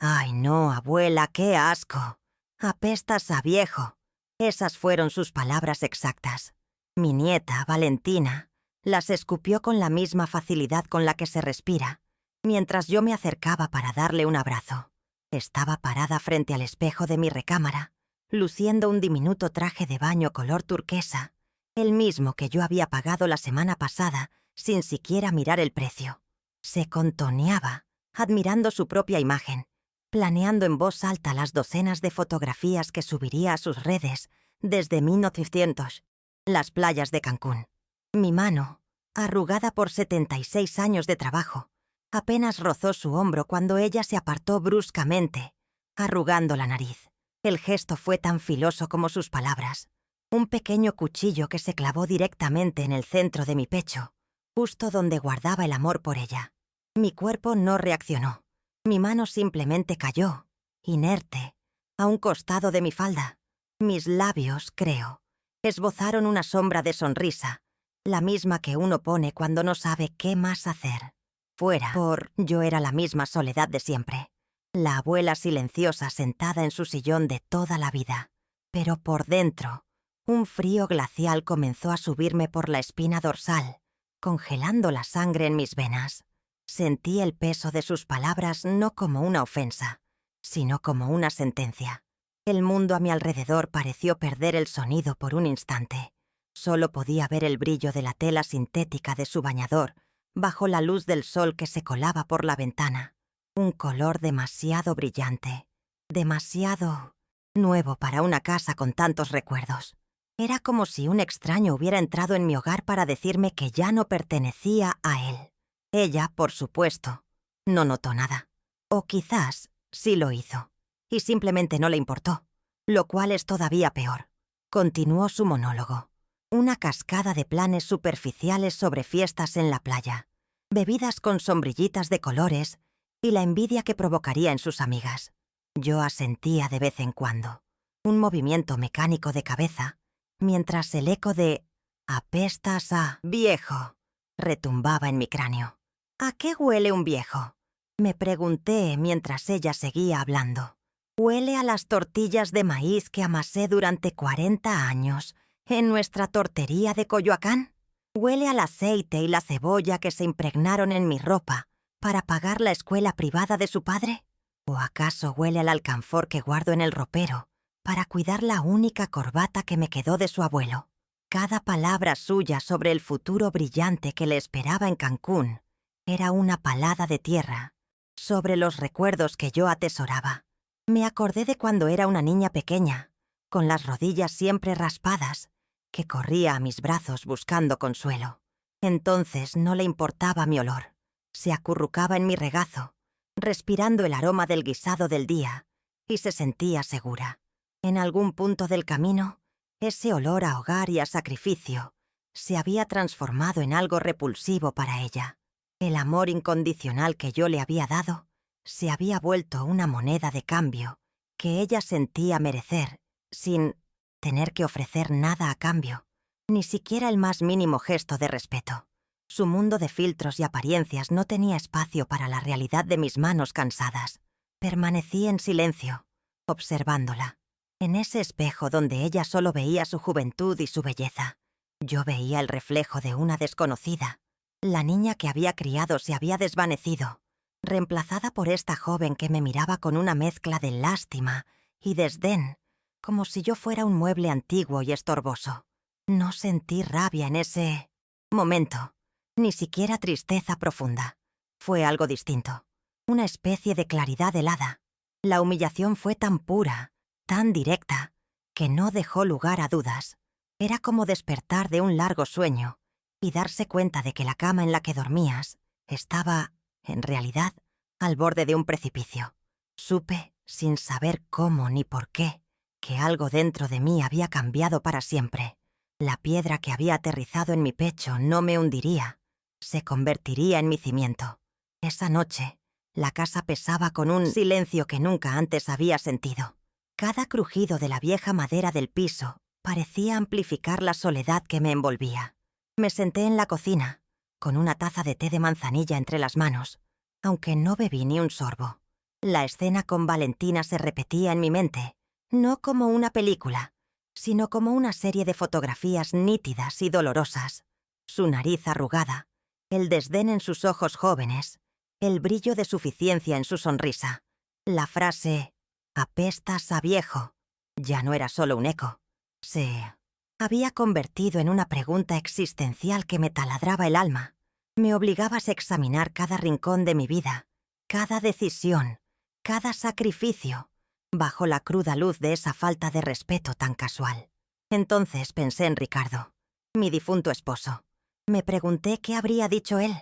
«Ay, no, abuela, qué asco. Apestas a viejo». Esas fueron sus palabras exactas. Mi nieta, Valentina, las escupió con la misma facilidad con la que se respira, mientras yo me acercaba para darle un abrazo. Estaba parada frente al espejo de mi recámara, luciendo un diminuto traje de baño color turquesa, el mismo que yo había pagado la semana pasada sin siquiera mirar el precio. Se contoneaba, admirando su propia imagen, planeando en voz alta las docenas de fotografías que subiría a sus redes desde 1900, las playas de Cancún. Mi mano, arrugada por 76 años de trabajo, apenas rozó su hombro cuando ella se apartó bruscamente, arrugando la nariz. El gesto fue tan filoso como sus palabras. Un pequeño cuchillo que se clavó directamente en el centro de mi pecho, justo donde guardaba el amor por ella. Mi cuerpo no reaccionó. Mi mano simplemente cayó, inerte, a un costado de mi falda. Mis labios, creo, esbozaron una sombra de sonrisa, la misma que uno pone cuando no sabe qué más hacer. Yo era la misma soledad de siempre, la abuela silenciosa sentada en su sillón de toda la vida. Pero por dentro, un frío glacial comenzó a subirme por la espina dorsal, congelando la sangre en mis venas. Sentí el peso de sus palabras no como una ofensa, sino como una sentencia. El mundo a mi alrededor pareció perder el sonido por un instante. Solo podía ver el brillo de la tela sintética de su bañador bajo la luz del sol que se colaba por la ventana. Un color demasiado brillante, demasiado nuevo para una casa con tantos recuerdos. Era como si un extraño hubiera entrado en mi hogar para decirme que ya no pertenecía a él. Ella, por supuesto, no notó nada. O quizás sí lo hizo, y simplemente no le importó, lo cual es todavía peor. Continuó su monólogo. Una cascada de planes superficiales sobre fiestas en la playa, bebidas con sombrillitas de colores y la envidia que provocaría en sus amigas. Yo asentía de vez en cuando, un movimiento mecánico de cabeza, mientras el eco de «apestas a viejo» retumbaba en mi cráneo. «¿A qué huele un viejo?», me pregunté mientras ella seguía hablando. «Huele a las tortillas de maíz que amasé durante 40 años en nuestra tortería de Coyoacán. Huele al aceite y la cebolla que se impregnaron en mi ropa para pagar la escuela privada de su padre. ¿O acaso huele al alcanfor que guardo en el ropero para cuidar la única corbata que me quedó de su abuelo?» Cada palabra suya sobre el futuro brillante que le esperaba en Cancún era una palada de tierra sobre los recuerdos que yo atesoraba. Me acordé de cuando era una niña pequeña, con las rodillas siempre raspadas, que corría a mis brazos buscando consuelo. Entonces no le importaba mi olor. Se acurrucaba en mi regazo, respirando el aroma del guisado del día, y se sentía segura. En algún punto del camino, ese olor a hogar y a sacrificio se había transformado en algo repulsivo para ella. El amor incondicional que yo le había dado se había vuelto una moneda de cambio que ella sentía merecer sin tener que ofrecer nada a cambio, ni siquiera el más mínimo gesto de respeto. Su mundo de filtros y apariencias no tenía espacio para la realidad de mis manos cansadas. Permanecí en silencio, observándola. En ese espejo donde ella solo veía su juventud y su belleza, yo veía el reflejo de una desconocida. La niña que había criado se había desvanecido, reemplazada por esta joven que me miraba con una mezcla de lástima y desdén, como si yo fuera un mueble antiguo y estorboso. No sentí rabia en ese momento, ni siquiera tristeza profunda. Fue algo distinto, una especie de claridad helada. La humillación fue tan pura, tan directa, que no dejó lugar a dudas. Era como despertar de un largo sueño y darse cuenta de que la cama en la que dormías estaba, en realidad, al borde de un precipicio. Supe, sin saber cómo ni por qué, que algo dentro de mí había cambiado para siempre. La piedra que había aterrizado en mi pecho no me hundiría, se convertiría en mi cimiento. Esa noche, la casa pesaba con un silencio que nunca antes había sentido. Cada crujido de la vieja madera del piso parecía amplificar la soledad que me envolvía. Me senté en la cocina, con una taza de té de manzanilla entre las manos, aunque no bebí ni un sorbo. La escena con Valentina se repetía en mi mente, no como una película, sino como una serie de fotografías nítidas y dolorosas. Su nariz arrugada, el desdén en sus ojos jóvenes, el brillo de suficiencia en su sonrisa. La frase «apestas a viejo» ya no era solo un eco. Se había convertido en una pregunta existencial que me taladraba el alma. Me obligabas a examinar cada rincón de mi vida, cada decisión, cada sacrificio, bajo la cruda luz de esa falta de respeto tan casual. Entonces pensé en Ricardo, mi difunto esposo. Me pregunté qué habría dicho él.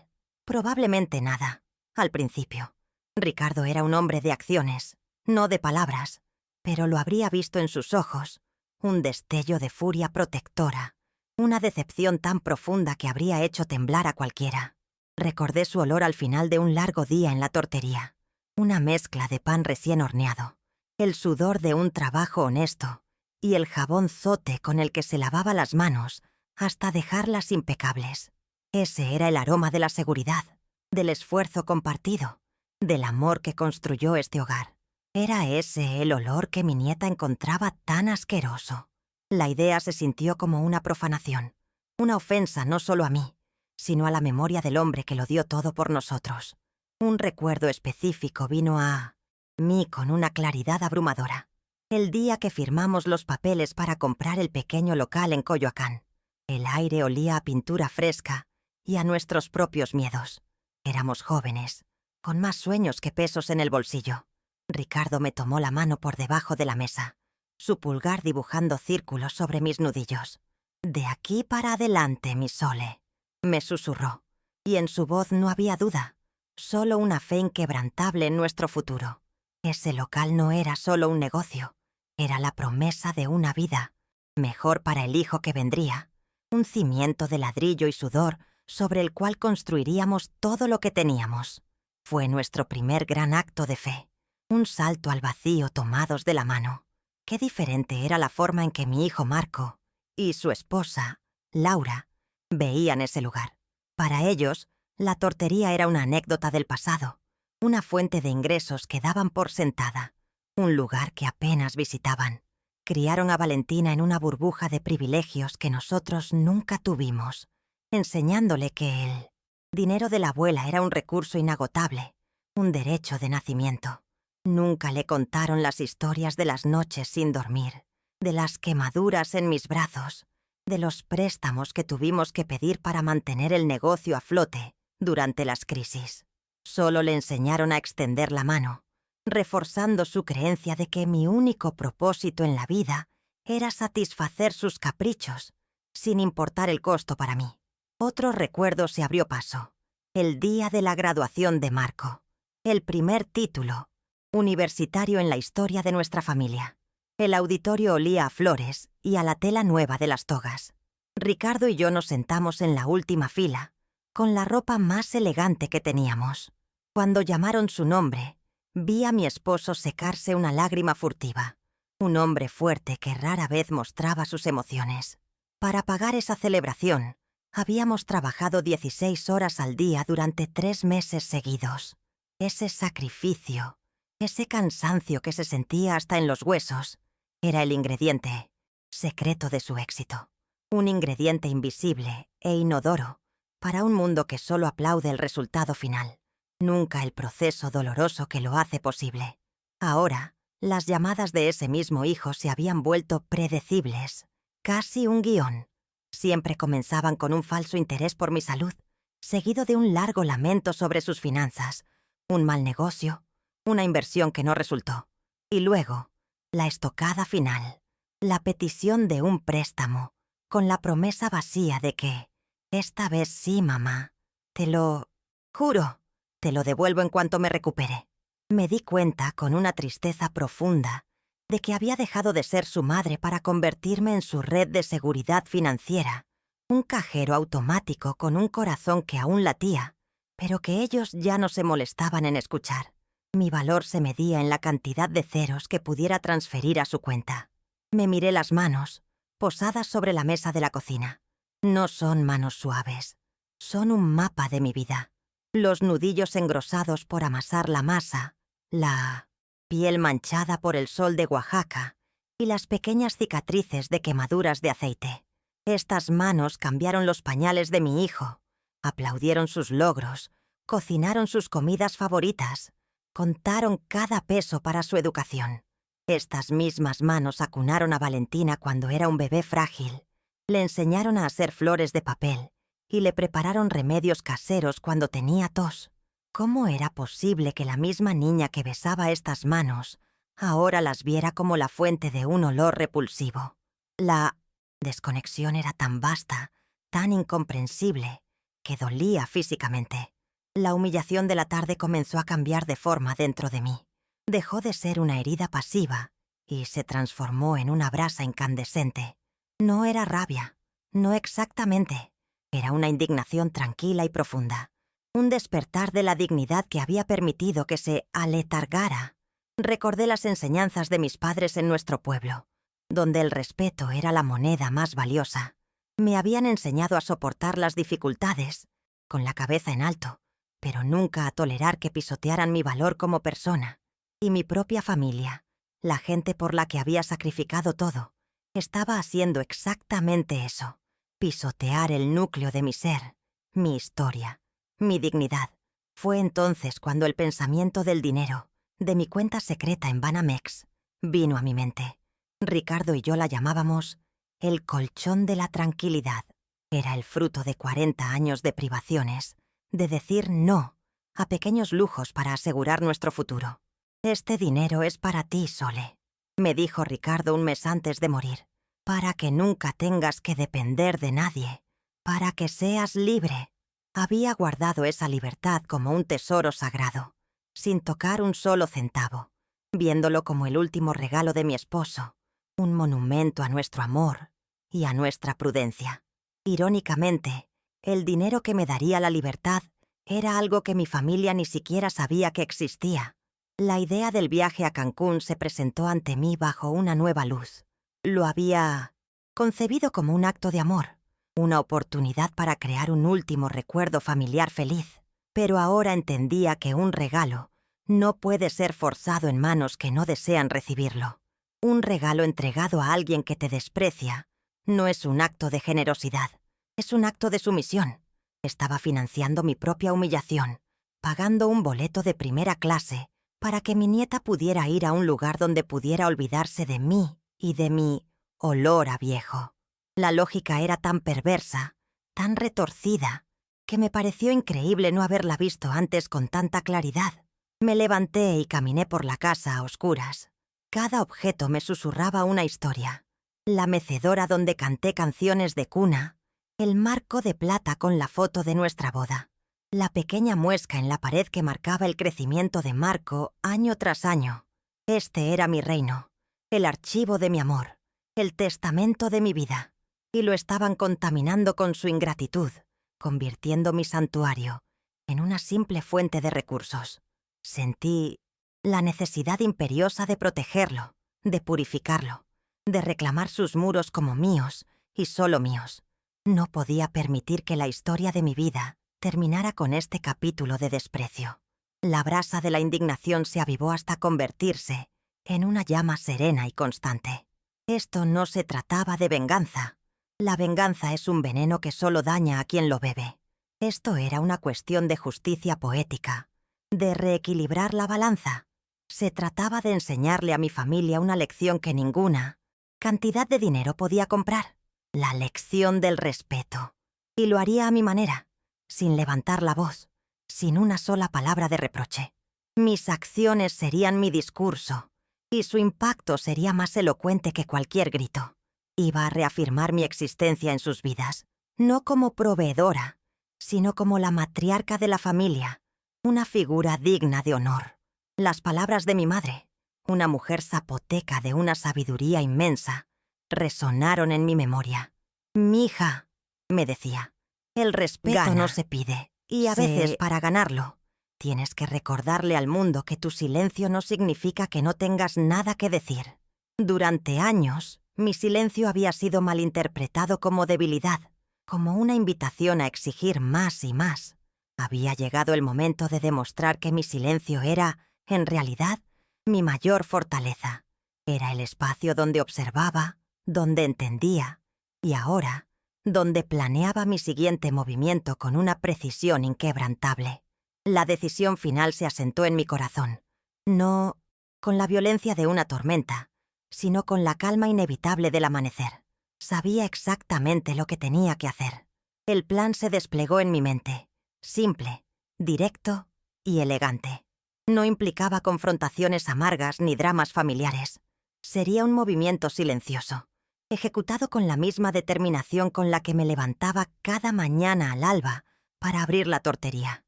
Probablemente nada, al principio. Ricardo era un hombre de acciones, no de palabras, pero lo habría visto en sus ojos, un destello de furia protectora, una decepción tan profunda que habría hecho temblar a cualquiera. Recordé su olor al final de un largo día en la tortería, una mezcla de pan recién horneado, el sudor de un trabajo honesto y el jabón zote con el que se lavaba las manos hasta dejarlas impecables. Ese era el aroma de la seguridad, del esfuerzo compartido, del amor que construyó este hogar. ¿Era ese el olor que mi nieta encontraba tan asqueroso? La idea se sintió como una profanación, una ofensa no solo a mí, sino a la memoria del hombre que lo dio todo por nosotros. Un recuerdo específico vino a mí con una claridad abrumadora. El día que firmamos los papeles para comprar el pequeño local en Coyoacán. El aire olía a pintura fresca y a nuestros propios miedos. Éramos jóvenes, con más sueños que pesos en el bolsillo. Ricardo me tomó la mano por debajo de la mesa, su pulgar dibujando círculos sobre mis nudillos. «De aquí para adelante, mi Sole», me susurró, y en su voz no había duda, solo una fe inquebrantable en nuestro futuro. Ese local no era solo un negocio, era la promesa de una vida, mejor para el hijo que vendría, un cimiento de ladrillo y sudor sobre el cual construiríamos todo lo que teníamos. Fue nuestro primer gran acto de fe, un salto al vacío tomados de la mano. Qué diferente era la forma en que mi hijo Marco y su esposa, Laura, veían ese lugar. Para ellos, la tortería era una anécdota del pasado, una fuente de ingresos que daban por sentada, un lugar que apenas visitaban. Criaron a Valentina en una burbuja de privilegios que nosotros nunca tuvimos, enseñándole que el dinero de la abuela era un recurso inagotable, un derecho de nacimiento. Nunca le contaron las historias de las noches sin dormir, de las quemaduras en mis brazos, de los préstamos que tuvimos que pedir para mantener el negocio a flote durante las crisis. Solo le enseñaron a extender la mano, reforzando su creencia de que mi único propósito en la vida era satisfacer sus caprichos, sin importar el costo para mí. Otro recuerdo se abrió paso. El día de la graduación de Marco. El primer título universitario en la historia de nuestra familia. El auditorio olía a flores y a la tela nueva de las togas. Ricardo y yo nos sentamos en la última fila, con la ropa más elegante que teníamos. Cuando llamaron su nombre, vi a mi esposo secarse una lágrima furtiva, un hombre fuerte que rara vez mostraba sus emociones. Para pagar esa celebración, habíamos trabajado 16 horas al día durante 3 meses seguidos. Ese sacrificio, ese cansancio que se sentía hasta en los huesos, era el ingrediente secreto de su éxito. Un ingrediente invisible e inodoro para un mundo que solo aplaude el resultado final, nunca el proceso doloroso que lo hace posible. Ahora, las llamadas de ese mismo hijo se habían vuelto predecibles, casi un guión. Siempre comenzaban con un falso interés por mi salud, seguido de un largo lamento sobre sus finanzas, un mal negocio, una inversión que no resultó, y luego, la estocada final, la petición de un préstamo, con la promesa vacía de que, esta vez sí, mamá, te lo juro, te lo devuelvo en cuanto me recupere. Me di cuenta, con una tristeza profunda, de que había dejado de ser su madre para convertirme en su red de seguridad financiera, un cajero automático con un corazón que aún latía, pero que ellos ya no se molestaban en escuchar. Mi valor se medía en la cantidad de ceros que pudiera transferir a su cuenta. Me miré las manos, posadas sobre la mesa de la cocina. No son manos suaves, son un mapa de mi vida. Los nudillos engrosados por amasar la masa, la piel manchada por el sol de Oaxaca y las pequeñas cicatrices de quemaduras de aceite. Estas manos cambiaron los pañales de mi hijo, aplaudieron sus logros, cocinaron sus comidas favoritas, contaron cada peso para su educación. Estas mismas manos acunaron a Valentina cuando era un bebé frágil, le enseñaron a hacer flores de papel y le prepararon remedios caseros cuando tenía tos. ¿Cómo era posible que la misma niña que besaba estas manos ahora las viera como la fuente de un olor repulsivo? La desconexión era tan vasta, tan incomprensible, que dolía físicamente. La humillación de la tarde comenzó a cambiar de forma dentro de mí. Dejó de ser una herida pasiva y se transformó en una brasa incandescente. No era rabia, no exactamente. Era una indignación tranquila y profunda. Un despertar de la dignidad que había permitido que se aletargara. Recordé las enseñanzas de mis padres en nuestro pueblo, donde el respeto era la moneda más valiosa. Me habían enseñado a soportar las dificultades, con la cabeza en alto, pero nunca a tolerar que pisotearan mi valor como persona. Y mi propia familia, la gente por la que había sacrificado todo, estaba haciendo exactamente eso: pisotear el núcleo de mi ser, mi historia, mi dignidad. Fue entonces cuando el pensamiento del dinero, de mi cuenta secreta en Banamex, vino a mi mente. Ricardo y yo la llamábamos el colchón de la tranquilidad. Era el fruto de 40 años de privaciones, de decir no a pequeños lujos para asegurar nuestro futuro. «Este dinero es para ti, Sole», me dijo Ricardo un mes antes de morir, «para que nunca tengas que depender de nadie, para que seas libre». Había guardado esa libertad como un tesoro sagrado, sin tocar un solo centavo, viéndolo como el último regalo de mi esposo, un monumento a nuestro amor y a nuestra prudencia. Irónicamente, el dinero que me daría la libertad era algo que mi familia ni siquiera sabía que existía. La idea del viaje a Cancún se presentó ante mí bajo una nueva luz. Lo había concebido como un acto de amor, una oportunidad para crear un último recuerdo familiar feliz. Pero ahora entendía que un regalo no puede ser forzado en manos que no desean recibirlo. Un regalo entregado a alguien que te desprecia no es un acto de generosidad, es un acto de sumisión. Estaba financiando mi propia humillación, pagando un boleto de primera clase para que mi nieta pudiera ir a un lugar donde pudiera olvidarse de mí y de mi olor a viejo. La lógica era tan perversa, tan retorcida, que me pareció increíble no haberla visto antes con tanta claridad. Me levanté y caminé por la casa a oscuras. Cada objeto me susurraba una historia. La mecedora donde canté canciones de cuna, el marco de plata con la foto de nuestra boda, la pequeña muesca en la pared que marcaba el crecimiento de Marco año tras año. Este era mi reino, el archivo de mi amor, el testamento de mi vida. Y lo estaban contaminando con su ingratitud, convirtiendo mi santuario en una simple fuente de recursos. Sentí la necesidad imperiosa de protegerlo, de purificarlo, de reclamar sus muros como míos y solo míos. No podía permitir que la historia de mi vida terminara con este capítulo de desprecio. La brasa de la indignación se avivó hasta convertirse en una llama serena y constante. Esto no se trataba de venganza. La venganza es un veneno que solo daña a quien lo bebe. Esto era una cuestión de justicia poética, de reequilibrar la balanza. Se trataba de enseñarle a mi familia una lección que ninguna cantidad de dinero podía comprar. La lección del respeto. Y lo haría a mi manera, sin levantar la voz, sin una sola palabra de reproche. Mis acciones serían mi discurso, y su impacto sería más elocuente que cualquier grito. Iba a reafirmar mi existencia en sus vidas, no como proveedora, sino como la matriarca de la familia, una figura digna de honor. Las palabras de mi madre, una mujer zapoteca de una sabiduría inmensa, resonaron en mi memoria. «Mija», me decía, «el respeto no se pide, y a veces para ganarlo tienes que recordarle al mundo que tu silencio no significa que no tengas nada que decir». Durante años, mi silencio había sido malinterpretado como debilidad, como una invitación a exigir más y más. Había llegado el momento de demostrar que mi silencio era En realidad, mi mayor fortaleza era el espacio donde observaba, donde entendía y ahora, donde planeaba mi siguiente movimiento con una precisión inquebrantable. La decisión final se asentó en mi corazón, no con la violencia de una tormenta, sino con la calma inevitable del amanecer. Sabía exactamente lo que tenía que hacer. El plan se desplegó en mi mente, simple, directo y elegante. No implicaba confrontaciones amargas ni dramas familiares. Sería un movimiento silencioso, ejecutado con la misma determinación con la que me levantaba cada mañana al alba para abrir la tortería.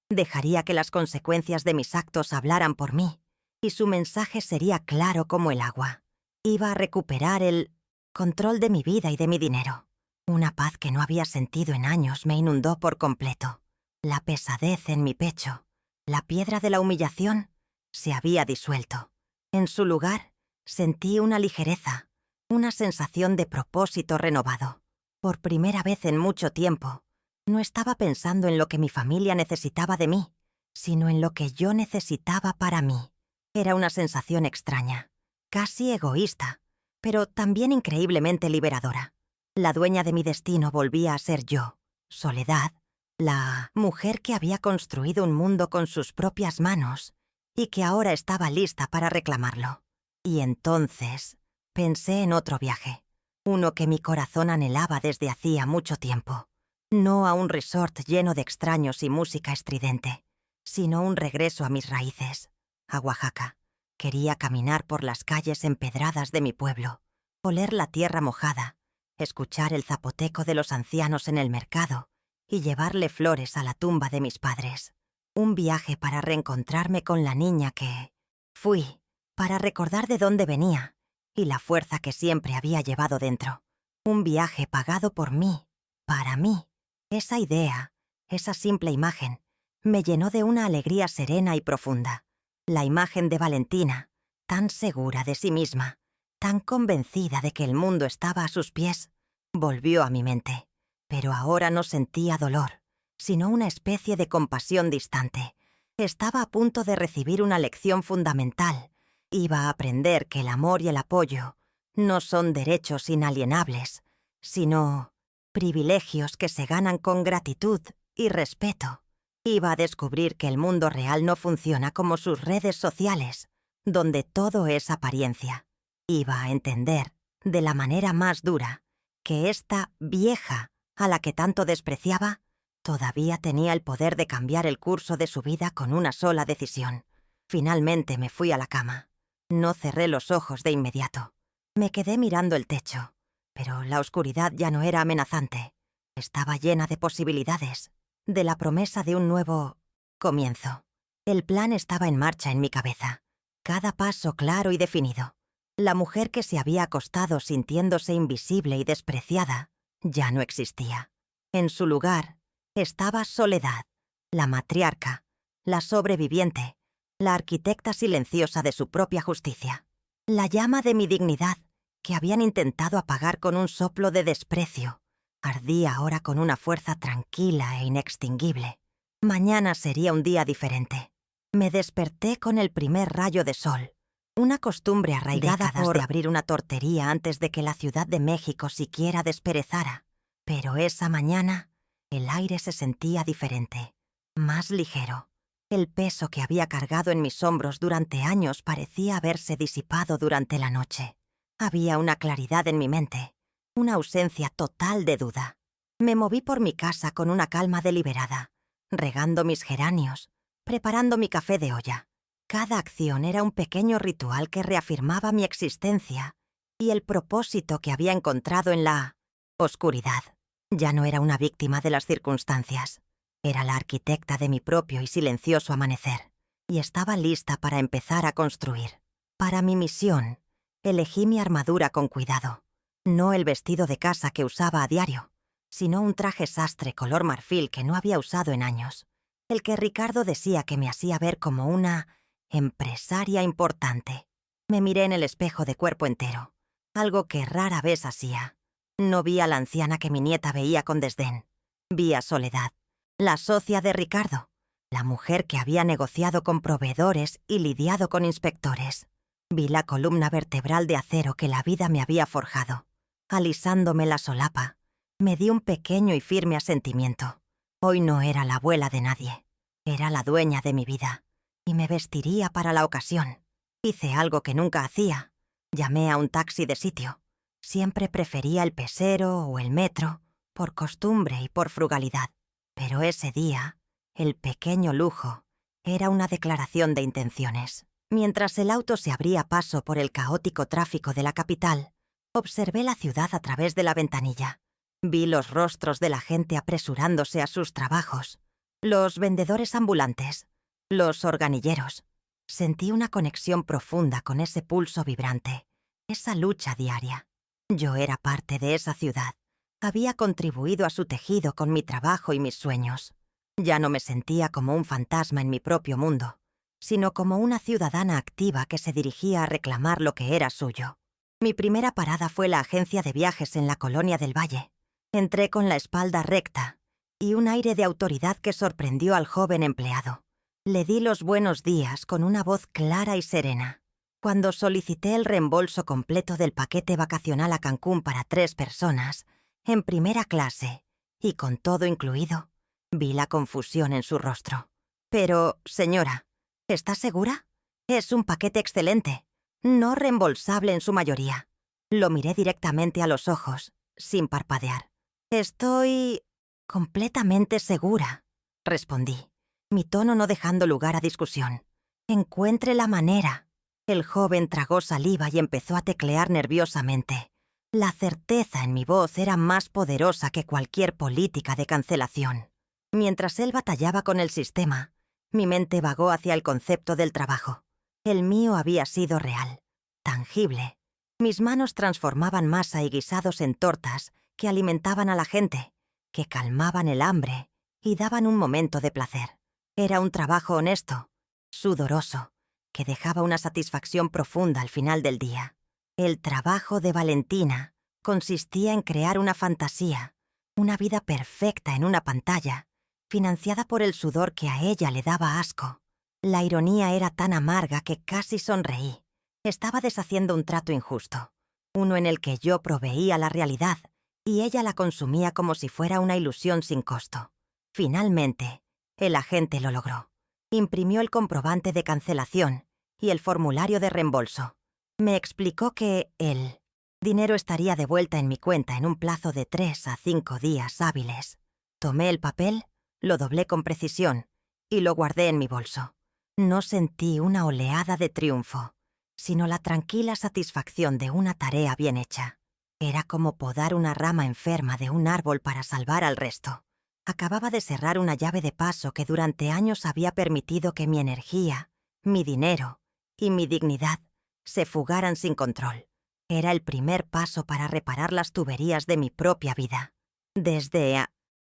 Dejaría que las consecuencias de mis actos hablaran por mí, y su mensaje sería claro como el agua. Iba a recuperar el control de mi vida y de mi dinero. Una paz que no había sentido en años me inundó por completo. La pesadez en mi pecho, la piedra de la humillación, se había disuelto. En su lugar, sentí una ligereza, una sensación de propósito renovado. Por primera vez en mucho tiempo, no estaba pensando en lo que mi familia necesitaba de mí, sino en lo que yo necesitaba para mí. Era una sensación extraña, casi egoísta, pero también increíblemente liberadora. La dueña de mi destino volvía a ser yo, Soledad, la mujer que había construido un mundo con sus propias manos y que ahora estaba lista para reclamarlo. Y entonces pensé en otro viaje, uno que mi corazón anhelaba desde hacía mucho tiempo. No a un resort lleno de extraños y música estridente, sino un regreso a mis raíces, a Oaxaca. Quería caminar por las calles empedradas de mi pueblo, oler la tierra mojada, escuchar el zapoteco de los ancianos en el mercado y llevarle flores a la tumba de mis padres. Un viaje para reencontrarme con la niña que fui, para recordar de dónde venía y la fuerza que siempre había llevado dentro. Un viaje pagado por mí, para mí. Esa idea, esa simple imagen, me llenó de una alegría serena y profunda. La imagen de Valentina, tan segura de sí misma, tan convencida de que el mundo estaba a sus pies, volvió a mi mente. Pero ahora no sentía dolor, sino una especie de compasión distante. Estaba a punto de recibir una lección fundamental. Iba a aprender que el amor y el apoyo no son derechos inalienables, sino privilegios que se ganan con gratitud y respeto. Iba a descubrir que el mundo real no funciona como sus redes sociales, donde todo es apariencia. Iba a entender, de la manera más dura, que esta vieja, a la que tanto despreciaba, todavía tenía el poder de cambiar el curso de su vida con una sola decisión. Finalmente me fui a la cama. No cerré los ojos de inmediato. Me quedé mirando el techo, pero la oscuridad ya no era amenazante. Estaba llena de posibilidades, de la promesa de un nuevo comienzo. El plan estaba en marcha en mi cabeza, cada paso claro y definido. La mujer que se había acostado sintiéndose invisible y despreciada ya no existía. En su lugar estaba Soledad, la matriarca, la sobreviviente, la arquitecta silenciosa de su propia justicia. La llama de mi dignidad, que habían intentado apagar con un soplo de desprecio, ardía ahora con una fuerza tranquila e inextinguible. Mañana sería un día diferente. Me desperté con el primer rayo de sol, una costumbre arraigada de abrir una tortería antes de que la Ciudad de México siquiera desperezara. Pero esa mañana, el aire se sentía diferente, más ligero. El peso que había cargado en mis hombros durante años parecía haberse disipado durante la noche. Había una claridad en mi mente, una ausencia total de duda. Me moví por mi casa con una calma deliberada, regando mis geranios, preparando mi café de olla. Cada acción era un pequeño ritual que reafirmaba mi existencia y el propósito que había encontrado en la oscuridad. Ya no era una víctima de las circunstancias. Era la arquitecta de mi propio y silencioso amanecer, y estaba lista para empezar a construir. Para mi misión, elegí mi armadura con cuidado. No el vestido de casa que usaba a diario, sino un traje sastre color marfil que no había usado en años, el que Ricardo decía que me hacía ver como una empresaria importante. Me miré en el espejo de cuerpo entero, algo que rara vez hacía. No vi a la anciana que mi nieta veía con desdén. Vi a Soledad, la socia de Ricardo, la mujer que había negociado con proveedores y lidiado con inspectores. Vi la columna vertebral de acero que la vida me había forjado. Alisándome la solapa, me di un pequeño y firme asentimiento. Hoy no era la abuela de nadie, era la dueña de mi vida, y me vestiría para la ocasión. Hice algo que nunca hacía. Llamé a un taxi de sitio. Siempre prefería el pesero o el metro, por costumbre y por frugalidad. Pero ese día, el pequeño lujo era una declaración de intenciones. Mientras el auto se abría paso por el caótico tráfico de la capital, observé la ciudad a través de la ventanilla. Vi los rostros de la gente apresurándose a sus trabajos, los vendedores ambulantes, los organilleros. Sentí una conexión profunda con ese pulso vibrante, esa lucha diaria. Yo era parte de esa ciudad. Había contribuido a su tejido con mi trabajo y mis sueños. Ya no me sentía como un fantasma en mi propio mundo, sino como una ciudadana activa que se dirigía a reclamar lo que era suyo. Mi primera parada fue la agencia de viajes en la Colonia del Valle. Entré con la espalda recta y un aire de autoridad que sorprendió al joven empleado. Le di los buenos días con una voz clara y serena. Cuando solicité el reembolso completo del paquete vacacional a Cancún para 3 personas, en primera clase, y con todo incluido, vi la confusión en su rostro. Pero, señora, ¿está segura? Es un paquete excelente, no reembolsable en su mayoría. Lo miré directamente a los ojos, sin parpadear. Estoy completamente segura, respondí, mi tono no dejando lugar a discusión. Encuentre la manera. El joven tragó saliva y empezó a teclear nerviosamente. La certeza en mi voz era más poderosa que cualquier política de cancelación. Mientras él batallaba con el sistema, mi mente vagó hacia el concepto del trabajo. El mío había sido real, tangible. Mis manos transformaban masa y guisados en tortas que alimentaban a la gente, que calmaban el hambre y daban un momento de placer. Era un trabajo honesto, sudoroso, que dejaba una satisfacción profunda al final del día. El trabajo de Valentina consistía en crear una fantasía, una vida perfecta en una pantalla, financiada por el sudor que a ella le daba asco. La ironía era tan amarga que casi sonreí. Estaba deshaciendo un trato injusto, uno en el que yo proveía la realidad y ella la consumía como si fuera una ilusión sin costo. Finalmente, el agente lo logró. Imprimió el comprobante de cancelación y el formulario de reembolso. Me explicó que el dinero estaría de vuelta en mi cuenta en un plazo de 3 a 5 días hábiles. Tomé el papel, lo doblé con precisión y lo guardé en mi bolso. No sentí una oleada de triunfo, sino la tranquila satisfacción de una tarea bien hecha. Era como podar una rama enferma de un árbol para salvar al resto. Acababa de cerrar una llave de paso que durante años había permitido que mi energía, mi dinero y mi dignidad se fugaran sin control. Era el primer paso para reparar las tuberías de mi propia vida. Desde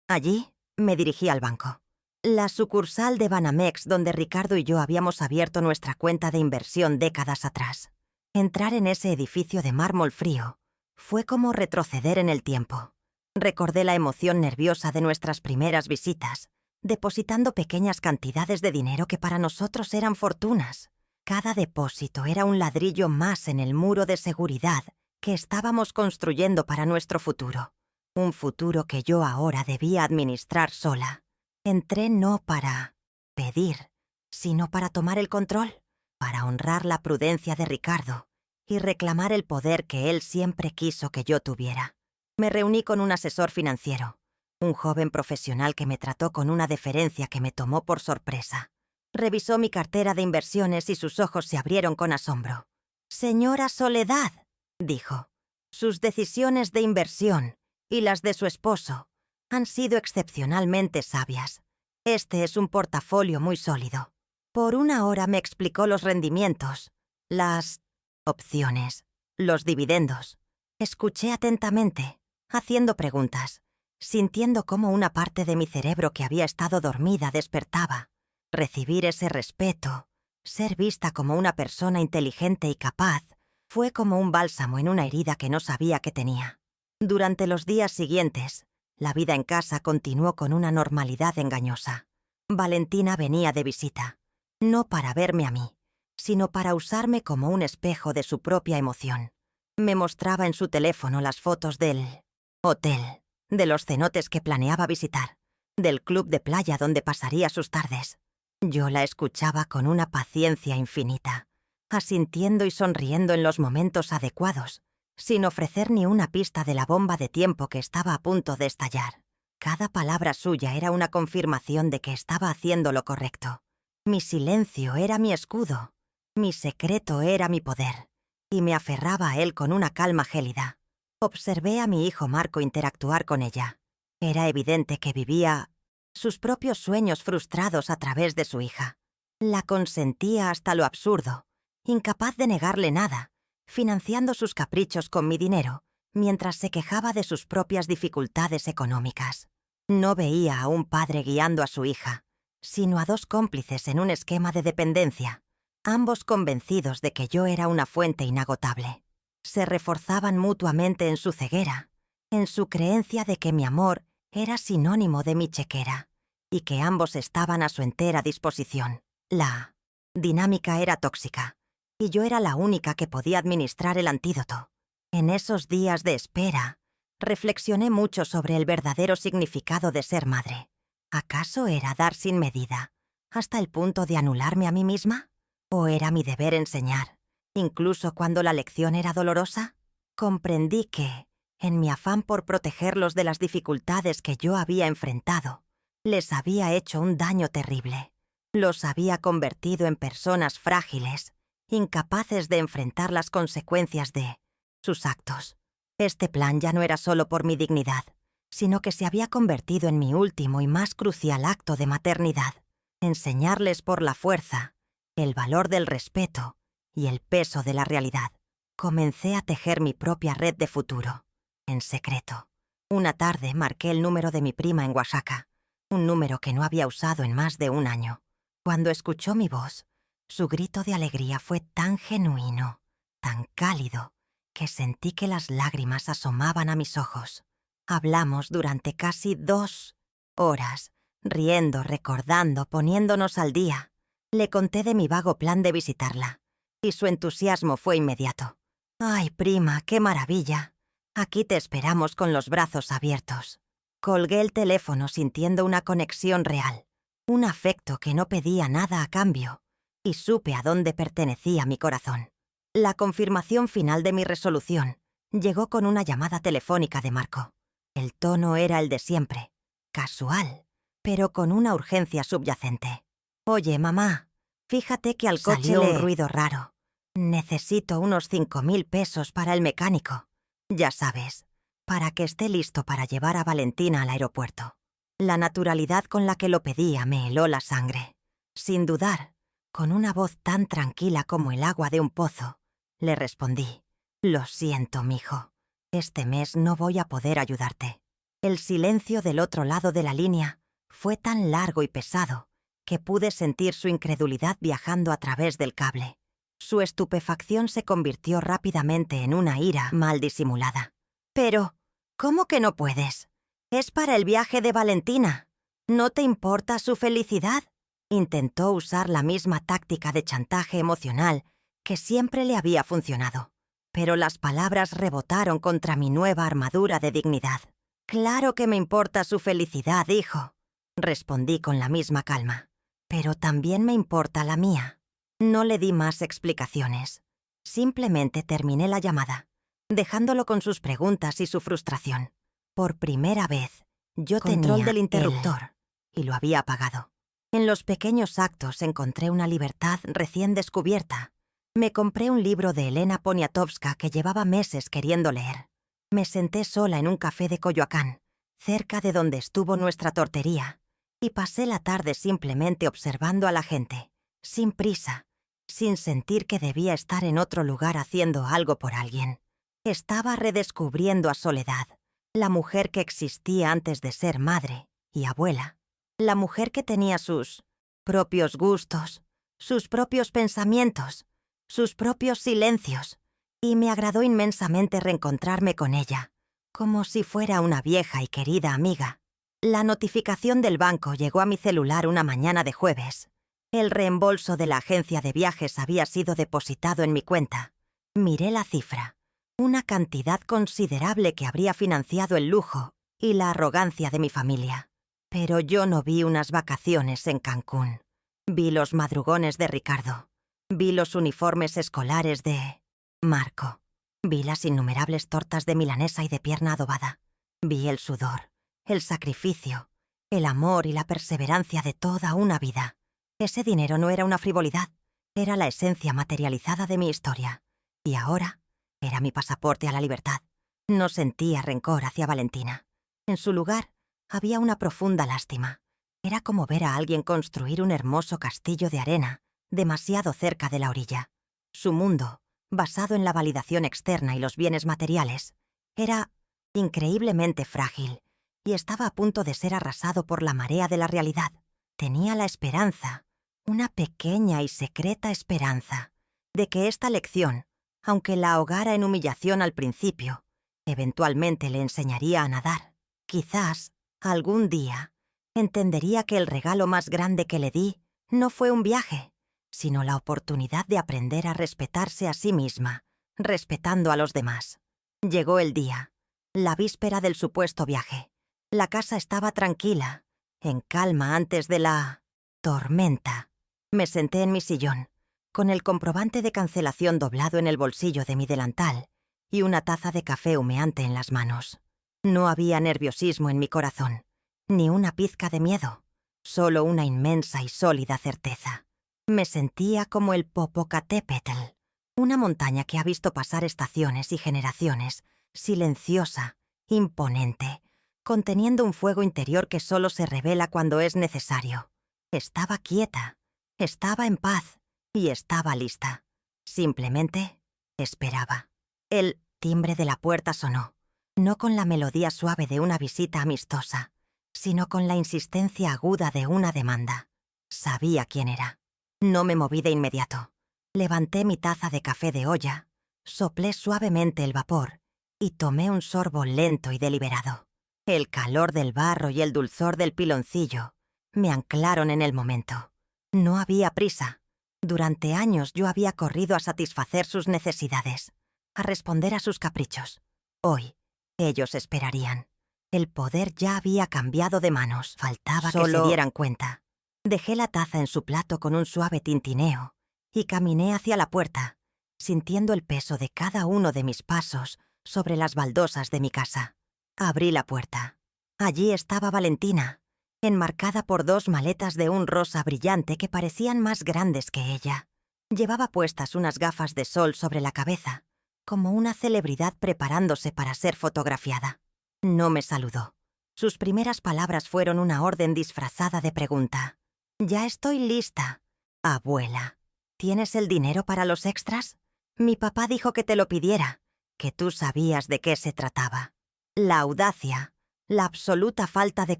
allí me dirigí al banco. La sucursal de Banamex donde Ricardo y yo habíamos abierto nuestra cuenta de inversión décadas atrás. Entrar en ese edificio de mármol frío fue como retroceder en el tiempo. Recordé la emoción nerviosa de nuestras primeras visitas, depositando pequeñas cantidades de dinero que para nosotros eran fortunas. Cada depósito era un ladrillo más en el muro de seguridad que estábamos construyendo para nuestro futuro. Un futuro que yo ahora debía administrar sola. Entré no para pedir, sino para tomar el control, para honrar la prudencia de Ricardo y reclamar el poder que él siempre quiso que yo tuviera. Me reuní con un asesor financiero, un joven profesional que me trató con una deferencia que me tomó por sorpresa. Revisó mi cartera de inversiones y sus ojos se abrieron con asombro. «Señora Soledad», dijo, «sus decisiones de inversión y las de su esposo han sido excepcionalmente sabias. Este es un portafolio muy sólido». Por una hora me explicó los rendimientos, las opciones, los dividendos. Escuché atentamente, haciendo preguntas, sintiendo cómo una parte de mi cerebro que había estado dormida despertaba. Recibir ese respeto, ser vista como una persona inteligente y capaz, fue como un bálsamo en una herida que no sabía que tenía. Durante los días siguientes, la vida en casa continuó con una normalidad engañosa. Valentina venía de visita, no para verme a mí, sino para usarme como un espejo de su propia emoción. Me mostraba en su teléfono las fotos del hotel, de los cenotes que planeaba visitar, del club de playa donde pasaría sus tardes. Yo la escuchaba con una paciencia infinita, asintiendo y sonriendo en los momentos adecuados, sin ofrecer ni una pista de la bomba de tiempo que estaba a punto de estallar. Cada palabra suya era una confirmación de que estaba haciendo lo correcto. Mi silencio era mi escudo, mi secreto era mi poder, y me aferraba a él con una calma gélida. Observé a mi hijo Marco interactuar con ella. Era evidente que vivía sus propios sueños frustrados a través de su hija. La consentía hasta lo absurdo, incapaz de negarle nada, financiando sus caprichos con mi dinero, mientras se quejaba de sus propias dificultades económicas. No veía a un padre guiando a su hija, sino a dos cómplices en un esquema de dependencia, ambos convencidos de que yo era una fuente inagotable. Se reforzaban mutuamente en su ceguera, en su creencia de que mi amor era sinónimo de mi chequera, y que ambos estaban a su entera disposición. La dinámica era tóxica, y yo era la única que podía administrar el antídoto. En esos días de espera, reflexioné mucho sobre el verdadero significado de ser madre. ¿Acaso era dar sin medida, hasta el punto de anularme a mí misma? ¿O era mi deber enseñar, incluso cuando la lección era dolorosa? Comprendí que, en mi afán por protegerlos de las dificultades que yo había enfrentado, les había hecho un daño terrible. Los había convertido en personas frágiles, incapaces de enfrentar las consecuencias de sus actos. Este plan ya no era solo por mi dignidad, sino que se había convertido en mi último y más crucial acto de maternidad. Enseñarles por la fuerza el valor del respeto y el peso de la realidad. Comencé a tejer mi propia red de futuro, en secreto. Una tarde marqué el número de mi prima en Oaxaca, un número que no había usado en más de un año. Cuando escuchó mi voz, su grito de alegría fue tan genuino, tan cálido, que sentí que las lágrimas asomaban a mis ojos. Hablamos durante casi 2 horas, riendo, recordando, poniéndonos al día. Le conté de mi vago plan de visitarla, y su entusiasmo fue inmediato. «Ay, prima, qué maravilla. Aquí te esperamos con los brazos abiertos». Colgué el teléfono sintiendo una conexión real, un afecto que no pedía nada a cambio, y supe a dónde pertenecía mi corazón. La confirmación final de mi resolución llegó con una llamada telefónica de Marco. El tono era el de siempre, casual, pero con una urgencia subyacente. «Oye, mamá, fíjate que al coche Salió un ruido raro. Necesito unos 5.000 pesos para el mecánico. Ya sabes, para que esté listo para llevar a Valentina al aeropuerto». La naturalidad con la que lo pedía me heló la sangre. Sin dudar, con una voz tan tranquila como el agua de un pozo, le respondí: «Lo siento, mijo. Este mes no voy a poder ayudarte». El silencio del otro lado de la línea fue tan largo y pesado que pude sentir su incredulidad viajando a través del cable. Su estupefacción se convirtió rápidamente en una ira mal disimulada. «Pero, ¿cómo que no puedes? Es para el viaje de Valentina. ¿No te importa su felicidad?». Intentó usar la misma táctica de chantaje emocional que siempre le había funcionado, pero las palabras rebotaron contra mi nueva armadura de dignidad. «Claro que me importa su felicidad, hijo», respondí con la misma calma. «Pero también me importa la mía». No le di más explicaciones. Simplemente terminé la llamada, dejándolo con sus preguntas y su frustración. Por primera vez, yo tenía control del interruptor y lo había apagado. En los pequeños actos encontré una libertad recién descubierta. Me compré un libro de Elena Poniatowska que llevaba meses queriendo leer. Me senté sola en un café de Coyoacán, cerca de donde estuvo nuestra tortería, y pasé la tarde simplemente observando a la gente, sin prisa, sin sentir que debía estar en otro lugar haciendo algo por alguien. Estaba redescubriendo a Soledad, la mujer que existía antes de ser madre y abuela, la mujer que tenía sus propios gustos, sus propios pensamientos, sus propios silencios, y me agradó inmensamente reencontrarme con ella, como si fuera una vieja y querida amiga. La notificación del banco llegó a mi celular una mañana de jueves. El reembolso de la agencia de viajes había sido depositado en mi cuenta. Miré la cifra. Una cantidad considerable que habría financiado el lujo y la arrogancia de mi familia. Pero yo no vi unas vacaciones en Cancún. Vi los madrugones de Ricardo. Vi los uniformes escolares de Marco. Vi las innumerables tortas de milanesa y de pierna adobada. Vi el sudor, el sacrificio, el amor y la perseverancia de toda una vida. Ese dinero no era una frivolidad, era la esencia materializada de mi historia. Y ahora era mi pasaporte a la libertad. No sentía rencor hacia Valentina. En su lugar, había una profunda lástima. Era como ver a alguien construir un hermoso castillo de arena, demasiado cerca de la orilla. Su mundo, basado en la validación externa y los bienes materiales, era increíblemente frágil y estaba a punto de ser arrasado por la marea de la realidad. Tenía la esperanza, una pequeña y secreta esperanza, de que esta lección, aunque la ahogara en humillación al principio, eventualmente le enseñaría a nadar. Quizás, algún día, entendería que el regalo más grande que le di no fue un viaje, sino la oportunidad de aprender a respetarse a sí misma, respetando a los demás. Llegó el día, la víspera del supuesto viaje. La casa estaba tranquila, en calma antes de la tormenta. Me senté en mi sillón, con el comprobante de cancelación doblado en el bolsillo de mi delantal y una taza de café humeante en las manos. No había nerviosismo en mi corazón, ni una pizca de miedo, solo una inmensa y sólida certeza. Me sentía como el Popocatépetl, una montaña que ha visto pasar estaciones y generaciones, silenciosa, imponente, conteniendo un fuego interior que solo se revela cuando es necesario. Estaba quieta, estaba en paz y estaba lista. Simplemente esperaba. El timbre de la puerta sonó, no con la melodía suave de una visita amistosa, sino con la insistencia aguda de una demanda. Sabía quién era. No me moví de inmediato. Levanté mi taza de café de olla, soplé suavemente el vapor y tomé un sorbo lento y deliberado. El calor del barro y el dulzor del piloncillo me anclaron en el momento. No había prisa. Durante años yo había corrido a satisfacer sus necesidades, a responder a sus caprichos. Hoy, ellos esperarían. El poder ya había cambiado de manos. Faltaba que se dieran cuenta. Dejé la taza en su plato con un suave tintineo y caminé hacia la puerta, sintiendo el peso de cada uno de mis pasos sobre las baldosas de mi casa. Abrí la puerta. Allí estaba Valentina, enmarcada por dos maletas de un rosa brillante que parecían más grandes que ella. Llevaba puestas unas gafas de sol sobre la cabeza, como una celebridad preparándose para ser fotografiada. No me saludó. Sus primeras palabras fueron una orden disfrazada de pregunta. «Ya estoy lista, abuela. ¿Tienes el dinero para los extras? Mi papá dijo que te lo pidiera, que tú sabías de qué se trataba». La audacia, la absoluta falta de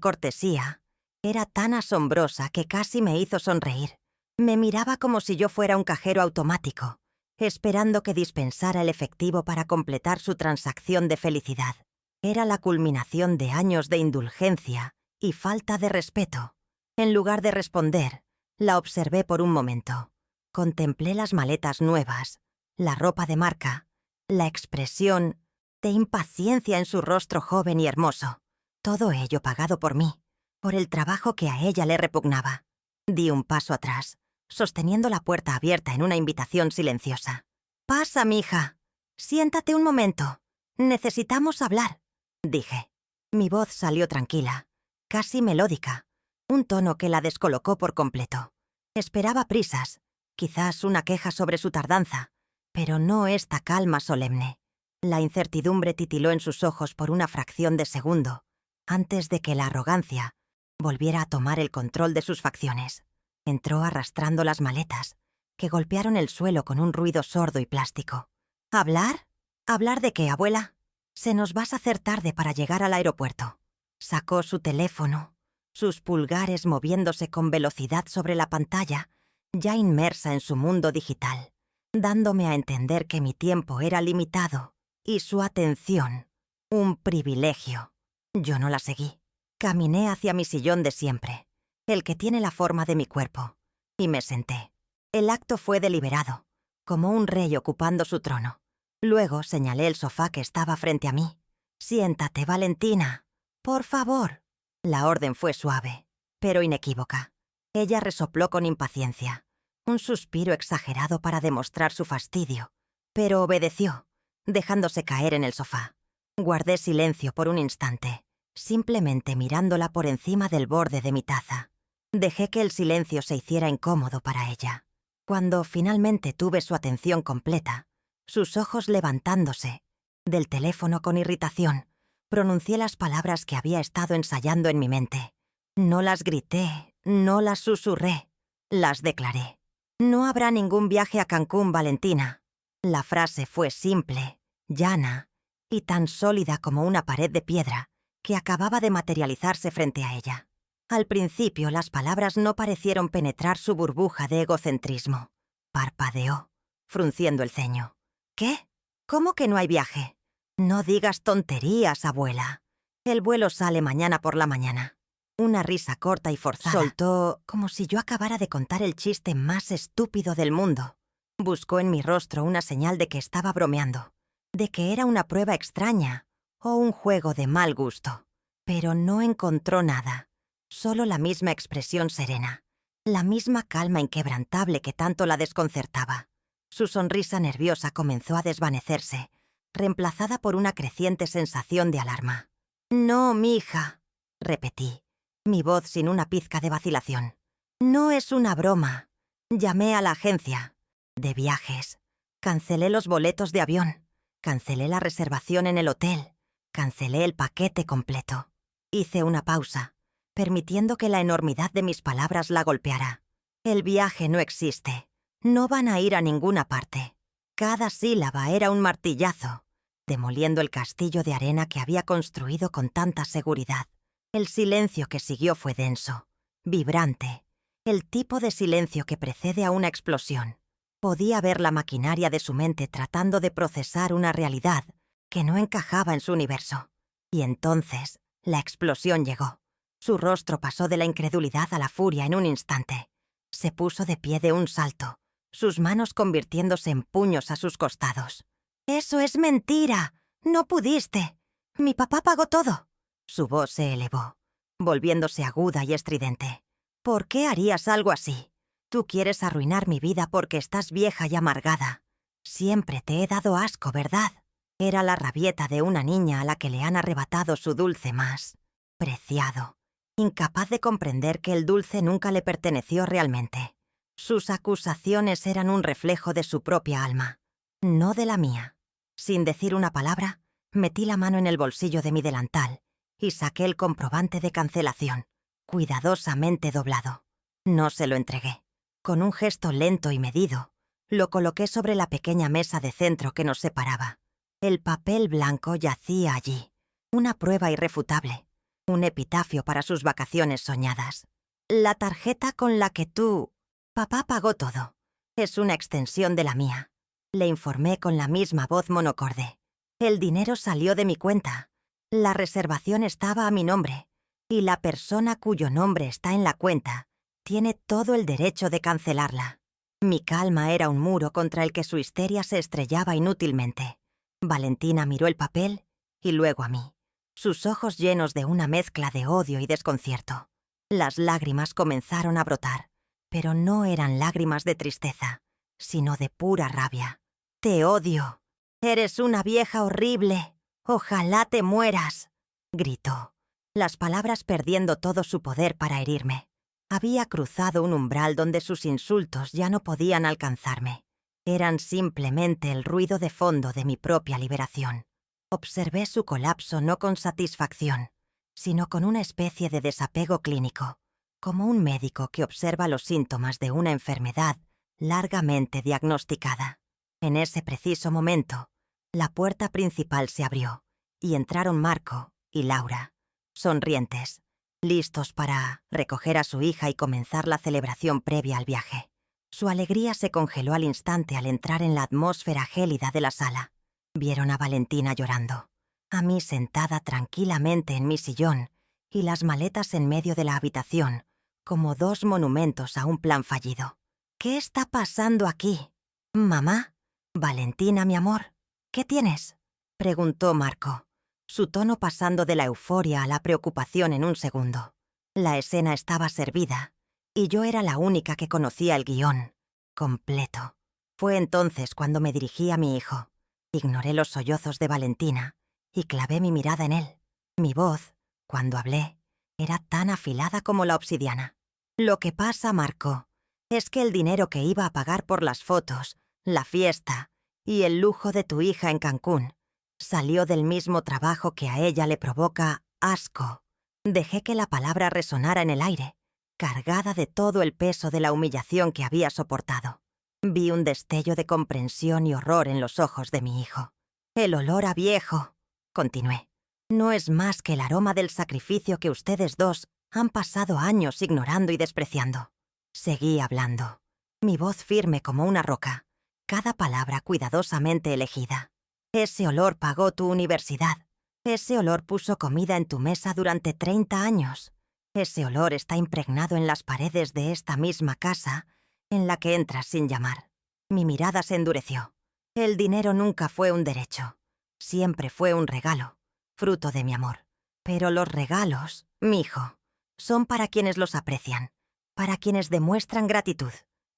cortesía, era tan asombrosa que casi me hizo sonreír. Me miraba como si yo fuera un cajero automático, esperando que dispensara el efectivo para completar su transacción de felicidad. Era la culminación de años de indulgencia y falta de respeto. En lugar de responder, la observé por un momento. Contemplé las maletas nuevas, la ropa de marca, la expresión de impaciencia en su rostro joven y hermoso. Todo ello pagado por mí, por el trabajo que a ella le repugnaba. Di un paso atrás, sosteniendo la puerta abierta en una invitación silenciosa. «Pasa, mija. Siéntate un momento. Necesitamos hablar», dije. Mi voz salió tranquila, casi melódica, un tono que la descolocó por completo. Esperaba prisas, quizás una queja sobre su tardanza, pero no esta calma solemne. La incertidumbre titiló en sus ojos por una fracción de segundo, antes de que la arrogancia volviera a tomar el control de sus facciones. Entró arrastrando las maletas, que golpearon el suelo con un ruido sordo y plástico. «¿Hablar? ¿Hablar de qué, abuela? Se nos va a hacer tarde para llegar al aeropuerto». Sacó su teléfono, sus pulgares moviéndose con velocidad sobre la pantalla, ya inmersa en su mundo digital, dándome a entender que mi tiempo era limitado y su atención un privilegio. Yo no la seguí. Caminé hacia mi sillón de siempre, el que tiene la forma de mi cuerpo, y me senté. El acto fue deliberado, como un rey ocupando su trono. Luego señalé el sofá que estaba frente a mí. «Siéntate, Valentina. Por favor». La orden fue suave, pero inequívoca. Ella resopló con impaciencia, un suspiro exagerado para demostrar su fastidio, pero obedeció, dejándose caer en el sofá. Guardé silencio por un instante, simplemente mirándola por encima del borde de mi taza. Dejé que el silencio se hiciera incómodo para ella. Cuando finalmente tuve su atención completa, sus ojos levantándose del teléfono con irritación, pronuncié las palabras que había estado ensayando en mi mente. No las grité, no las susurré, las declaré. «No habrá ningún viaje a Cancún, Valentina». La frase fue simple, llana y tan sólida como una pared de piedra que acababa de materializarse frente a ella. Al principio las palabras no parecieron penetrar su burbuja de egocentrismo. Parpadeó, frunciendo el ceño. «¿Qué? ¿Cómo que no hay viaje? No digas tonterías, abuela. El vuelo sale mañana por la mañana». Una risa corta y forzada soltó como si yo acabara de contar el chiste más estúpido del mundo. Buscó en mi rostro una señal de que estaba bromeando, de que era una prueba extraña o un juego de mal gusto. Pero no encontró nada. Solo la misma expresión serena, la misma calma inquebrantable que tanto la desconcertaba. Su sonrisa nerviosa comenzó a desvanecerse, reemplazada por una creciente sensación de alarma. «No, mija», repetí, mi voz sin una pizca de vacilación. «No es una broma. Llamé a la agencia de viajes. Cancelé los boletos de avión. Cancelé la reservación en el hotel. Cancelé el paquete completo». Hice una pausa, permitiendo que la enormidad de mis palabras la golpeara. «El viaje no existe. No van a ir a ninguna parte». Cada sílaba era un martillazo, demoliendo el castillo de arena que había construido con tanta seguridad. El silencio que siguió fue denso, vibrante, el tipo de silencio que precede a una explosión. Podía ver la maquinaria de su mente tratando de procesar una realidad que no encajaba en su universo. Y entonces, la explosión llegó. Su rostro pasó de la incredulidad a la furia en un instante. Se puso de pie de un salto, sus manos convirtiéndose en puños a sus costados. «¡Eso es mentira! ¡No pudiste! Mi papá pagó todo». Su voz se elevó, volviéndose aguda y estridente. «¿Por qué harías algo así? Tú quieres arruinar mi vida porque estás vieja y amargada. Siempre te he dado asco, ¿verdad?» Era la rabieta de una niña a la que le han arrebatado su dulce más preciado, incapaz de comprender que el dulce nunca le perteneció realmente. Sus acusaciones eran un reflejo de su propia alma, no de la mía. Sin decir una palabra, metí la mano en el bolsillo de mi delantal y saqué el comprobante de cancelación, cuidadosamente doblado. No se lo entregué. Con un gesto lento y medido, lo coloqué sobre la pequeña mesa de centro que nos separaba. El papel blanco yacía allí, una prueba irrefutable, un epitafio para sus vacaciones soñadas. «La tarjeta con la que tú... Papá pagó todo. Es una extensión de la mía», le informé con la misma voz monocorde. «El dinero salió de mi cuenta. La reservación estaba a mi nombre, y la persona cuyo nombre está en la cuenta tiene todo el derecho de cancelarla». Mi calma era un muro contra el que su histeria se estrellaba inútilmente. Valentina miró el papel y luego a mí, sus ojos llenos de una mezcla de odio y desconcierto. Las lágrimas comenzaron a brotar, pero no eran lágrimas de tristeza, sino de pura rabia. «Te odio. Eres una vieja horrible. Ojalá te mueras», gritó, las palabras perdiendo todo su poder para herirme. Había cruzado un umbral donde sus insultos ya no podían alcanzarme. Eran simplemente el ruido de fondo de mi propia liberación. Observé su colapso no con satisfacción, sino con una especie de desapego clínico, como un médico que observa los síntomas de una enfermedad largamente diagnosticada. En ese preciso momento, la puerta principal se abrió y entraron Marco y Laura, sonrientes, listos para recoger a su hija y comenzar la celebración previa al viaje. Su alegría se congeló al instante al entrar en la atmósfera gélida de la sala. Vieron a Valentina llorando, a mí sentada tranquilamente en mi sillón y las maletas en medio de la habitación, como dos monumentos a un plan fallido. ¿Qué está pasando aquí? ¿Mamá? Valentina, mi amor, ¿qué tienes?, preguntó Marco, su tono pasando de la euforia a la preocupación en un segundo. La escena estaba servida, y yo era la única que conocía el guión completo. Fue entonces cuando me dirigí a mi hijo. Ignoré los sollozos de Valentina y clavé mi mirada en él. Mi voz, cuando hablé, era tan afilada como la obsidiana. Lo que pasa, Marco, es que el dinero que iba a pagar por las fotos, la fiesta y el lujo de tu hija en Cancún salió del mismo trabajo que a ella le provoca asco. Dejé que la palabra resonara en el aire, cargada de todo el peso de la humillación que había soportado. Vi un destello de comprensión y horror en los ojos de mi hijo. El olor a viejo, continué, no es más que el aroma del sacrificio que ustedes dos han pasado años ignorando y despreciando. Seguí hablando, mi voz firme como una roca, cada palabra cuidadosamente elegida. Ese olor pagó tu universidad. Ese olor puso comida en tu mesa durante 30 años. Ese olor está impregnado en las paredes de esta misma casa en la que entras sin llamar. Mi mirada se endureció. El dinero nunca fue un derecho. Siempre fue un regalo, fruto de mi amor. Pero los regalos, mijo, son para quienes los aprecian, para quienes demuestran gratitud.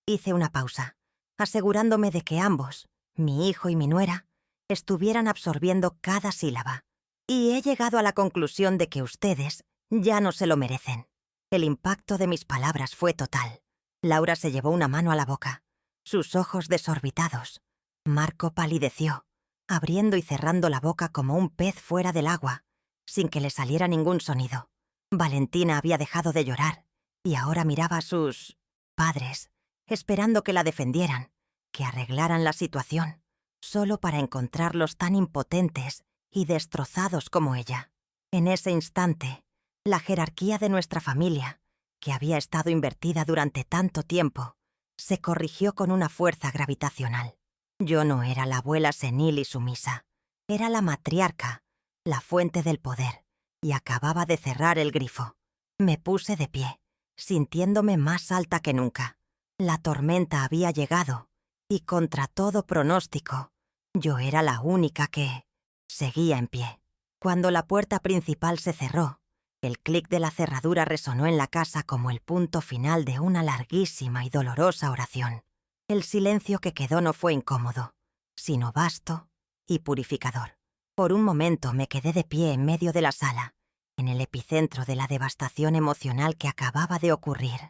Hice una pausa, asegurándome de que ambos, mi hijo y mi nuera, estuvieran absorbiendo cada sílaba. Y he llegado a la conclusión de que ustedes ya no se lo merecen. El impacto de mis palabras fue total. Laura se llevó una mano a la boca, sus ojos desorbitados. Marco palideció, abriendo y cerrando la boca como un pez fuera del agua, sin que le saliera ningún sonido. Valentina había dejado de llorar y ahora miraba a sus padres, esperando que la defendieran, que arreglaran la situación, solo para encontrarlos tan impotentes y destrozados como ella. En ese instante, la jerarquía de nuestra familia, que había estado invertida durante tanto tiempo, se corrigió con una fuerza gravitacional. Yo no era la abuela senil y sumisa, era la matriarca, la fuente del poder, y acababa de cerrar el grifo. Me puse de pie, sintiéndome más alta que nunca. La tormenta había llegado, y contra todo pronóstico, yo era la única que seguía en pie. Cuando la puerta principal se cerró, el clic de la cerradura resonó en la casa como el punto final de una larguísima y dolorosa oración. El silencio que quedó no fue incómodo, sino vasto y purificador. Por un momento me quedé de pie en medio de la sala, en el epicentro de la devastación emocional que acababa de ocurrir.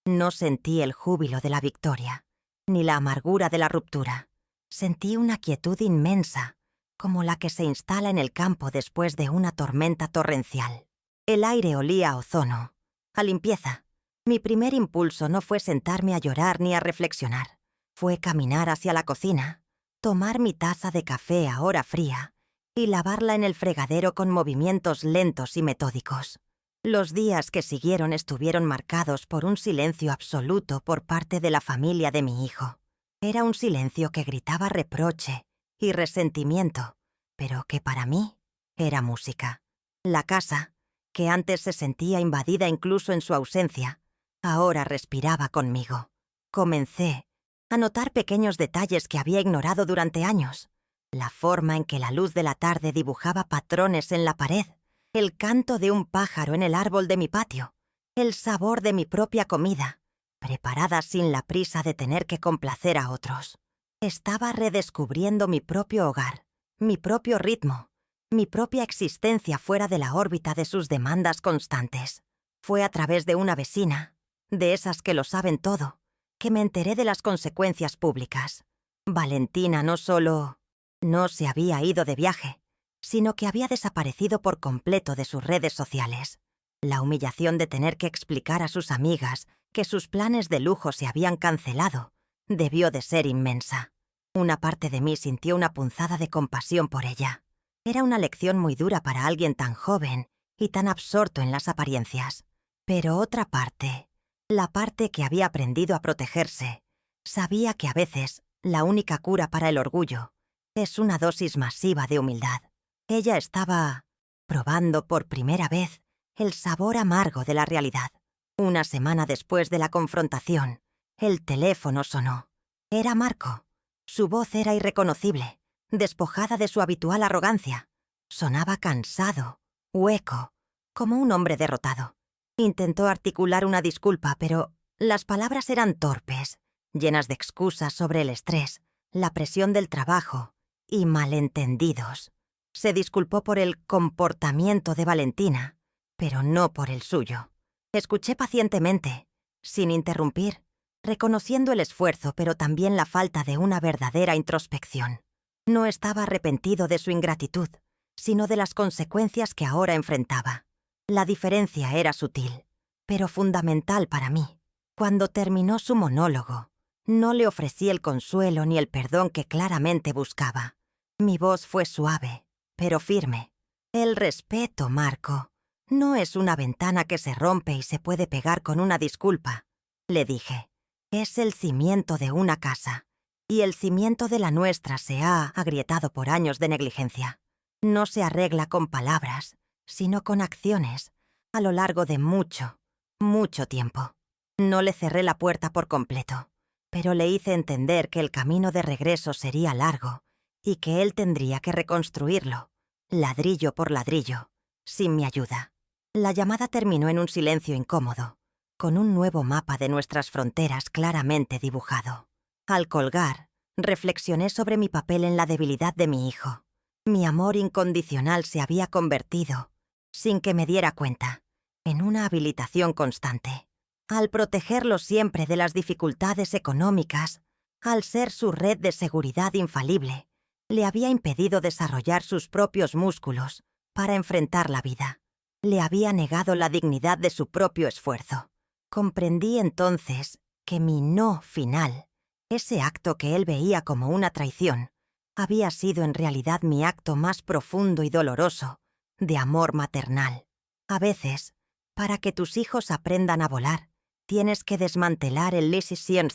No sentí el júbilo de la victoria, ni la amargura de la ruptura. Sentí una quietud inmensa, como la que se instala en el campo después de una tormenta torrencial. El aire olía a ozono, a limpieza. Mi primer impulso no fue sentarme a llorar ni a reflexionar. Fue caminar hacia la cocina, tomar mi taza de café ahora fría y lavarla en el fregadero con movimientos lentos y metódicos. Los días que siguieron estuvieron marcados por un silencio absoluto por parte de la familia de mi hijo. Era un silencio que gritaba reproche y resentimiento, pero que para mí era música. La casa, que antes se sentía invadida incluso en su ausencia, ahora respiraba conmigo. Comencé a notar pequeños detalles que había ignorado durante años. La forma en que la luz de la tarde dibujaba patrones en la pared, el canto de un pájaro en el árbol de mi patio, el sabor de mi propia comida, preparada sin la prisa de tener que complacer a otros. Estaba redescubriendo mi propio hogar, mi propio ritmo, mi propia existencia fuera de la órbita de sus demandas constantes. Fue a través de una vecina, de esas que lo saben todo, que me enteré de las consecuencias públicas. Valentina no solo no se había ido de viaje, sino que había desaparecido por completo de sus redes sociales. La humillación de tener que explicar a sus amigas que sus planes de lujo se habían cancelado debió de ser inmensa. Una parte de mí sintió una punzada de compasión por ella. Era una lección muy dura para alguien tan joven y tan absorto en las apariencias. Pero otra parte, la parte que había aprendido a protegerse, sabía que a veces la única cura para el orgullo es una dosis masiva de humildad. Ella estaba probando por primera vez el sabor amargo de la realidad. Una semana después de la confrontación, el teléfono sonó. Era Marco. Su voz era irreconocible, despojada de su habitual arrogancia. Sonaba cansado, hueco, como un hombre derrotado. Intentó articular una disculpa, pero las palabras eran torpes, llenas de excusas sobre el estrés, la presión del trabajo y malentendidos. Se disculpó por el comportamiento de Valentina, pero no por el suyo. Escuché pacientemente, sin interrumpir, reconociendo el esfuerzo pero también la falta de una verdadera introspección. No estaba arrepentido de su ingratitud, sino de las consecuencias que ahora enfrentaba. La diferencia era sutil, pero fundamental para mí. Cuando terminó su monólogo, no le ofrecí el consuelo ni el perdón que claramente buscaba. Mi voz fue suave, pero firme. El respeto, Marco, no es una ventana que se rompe y se puede pegar con una disculpa, le dije. Es el cimiento de una casa, y el cimiento de la nuestra se ha agrietado por años de negligencia. No se arregla con palabras, sino con acciones, a lo largo de mucho, mucho tiempo. No le cerré la puerta por completo, pero le hice entender que el camino de regreso sería largo y que él tendría que reconstruirlo, ladrillo por ladrillo, sin mi ayuda. La llamada terminó en un silencio incómodo, con un nuevo mapa de nuestras fronteras claramente dibujado. Al colgar, reflexioné sobre mi papel en la debilidad de mi hijo. Mi amor incondicional se había convertido, sin que me diera cuenta, en una habilitación constante. Al protegerlo siempre de las dificultades económicas, al ser su red de seguridad infalible, le había impedido desarrollar sus propios músculos para enfrentar la vida. Le había negado la dignidad de su propio esfuerzo. Comprendí entonces que mi no final, ese acto que él veía como una traición, había sido en realidad mi acto más profundo y doloroso de amor maternal. A veces, para que tus hijos aprendan a volar, tienes que desmantelar el Lysistratium,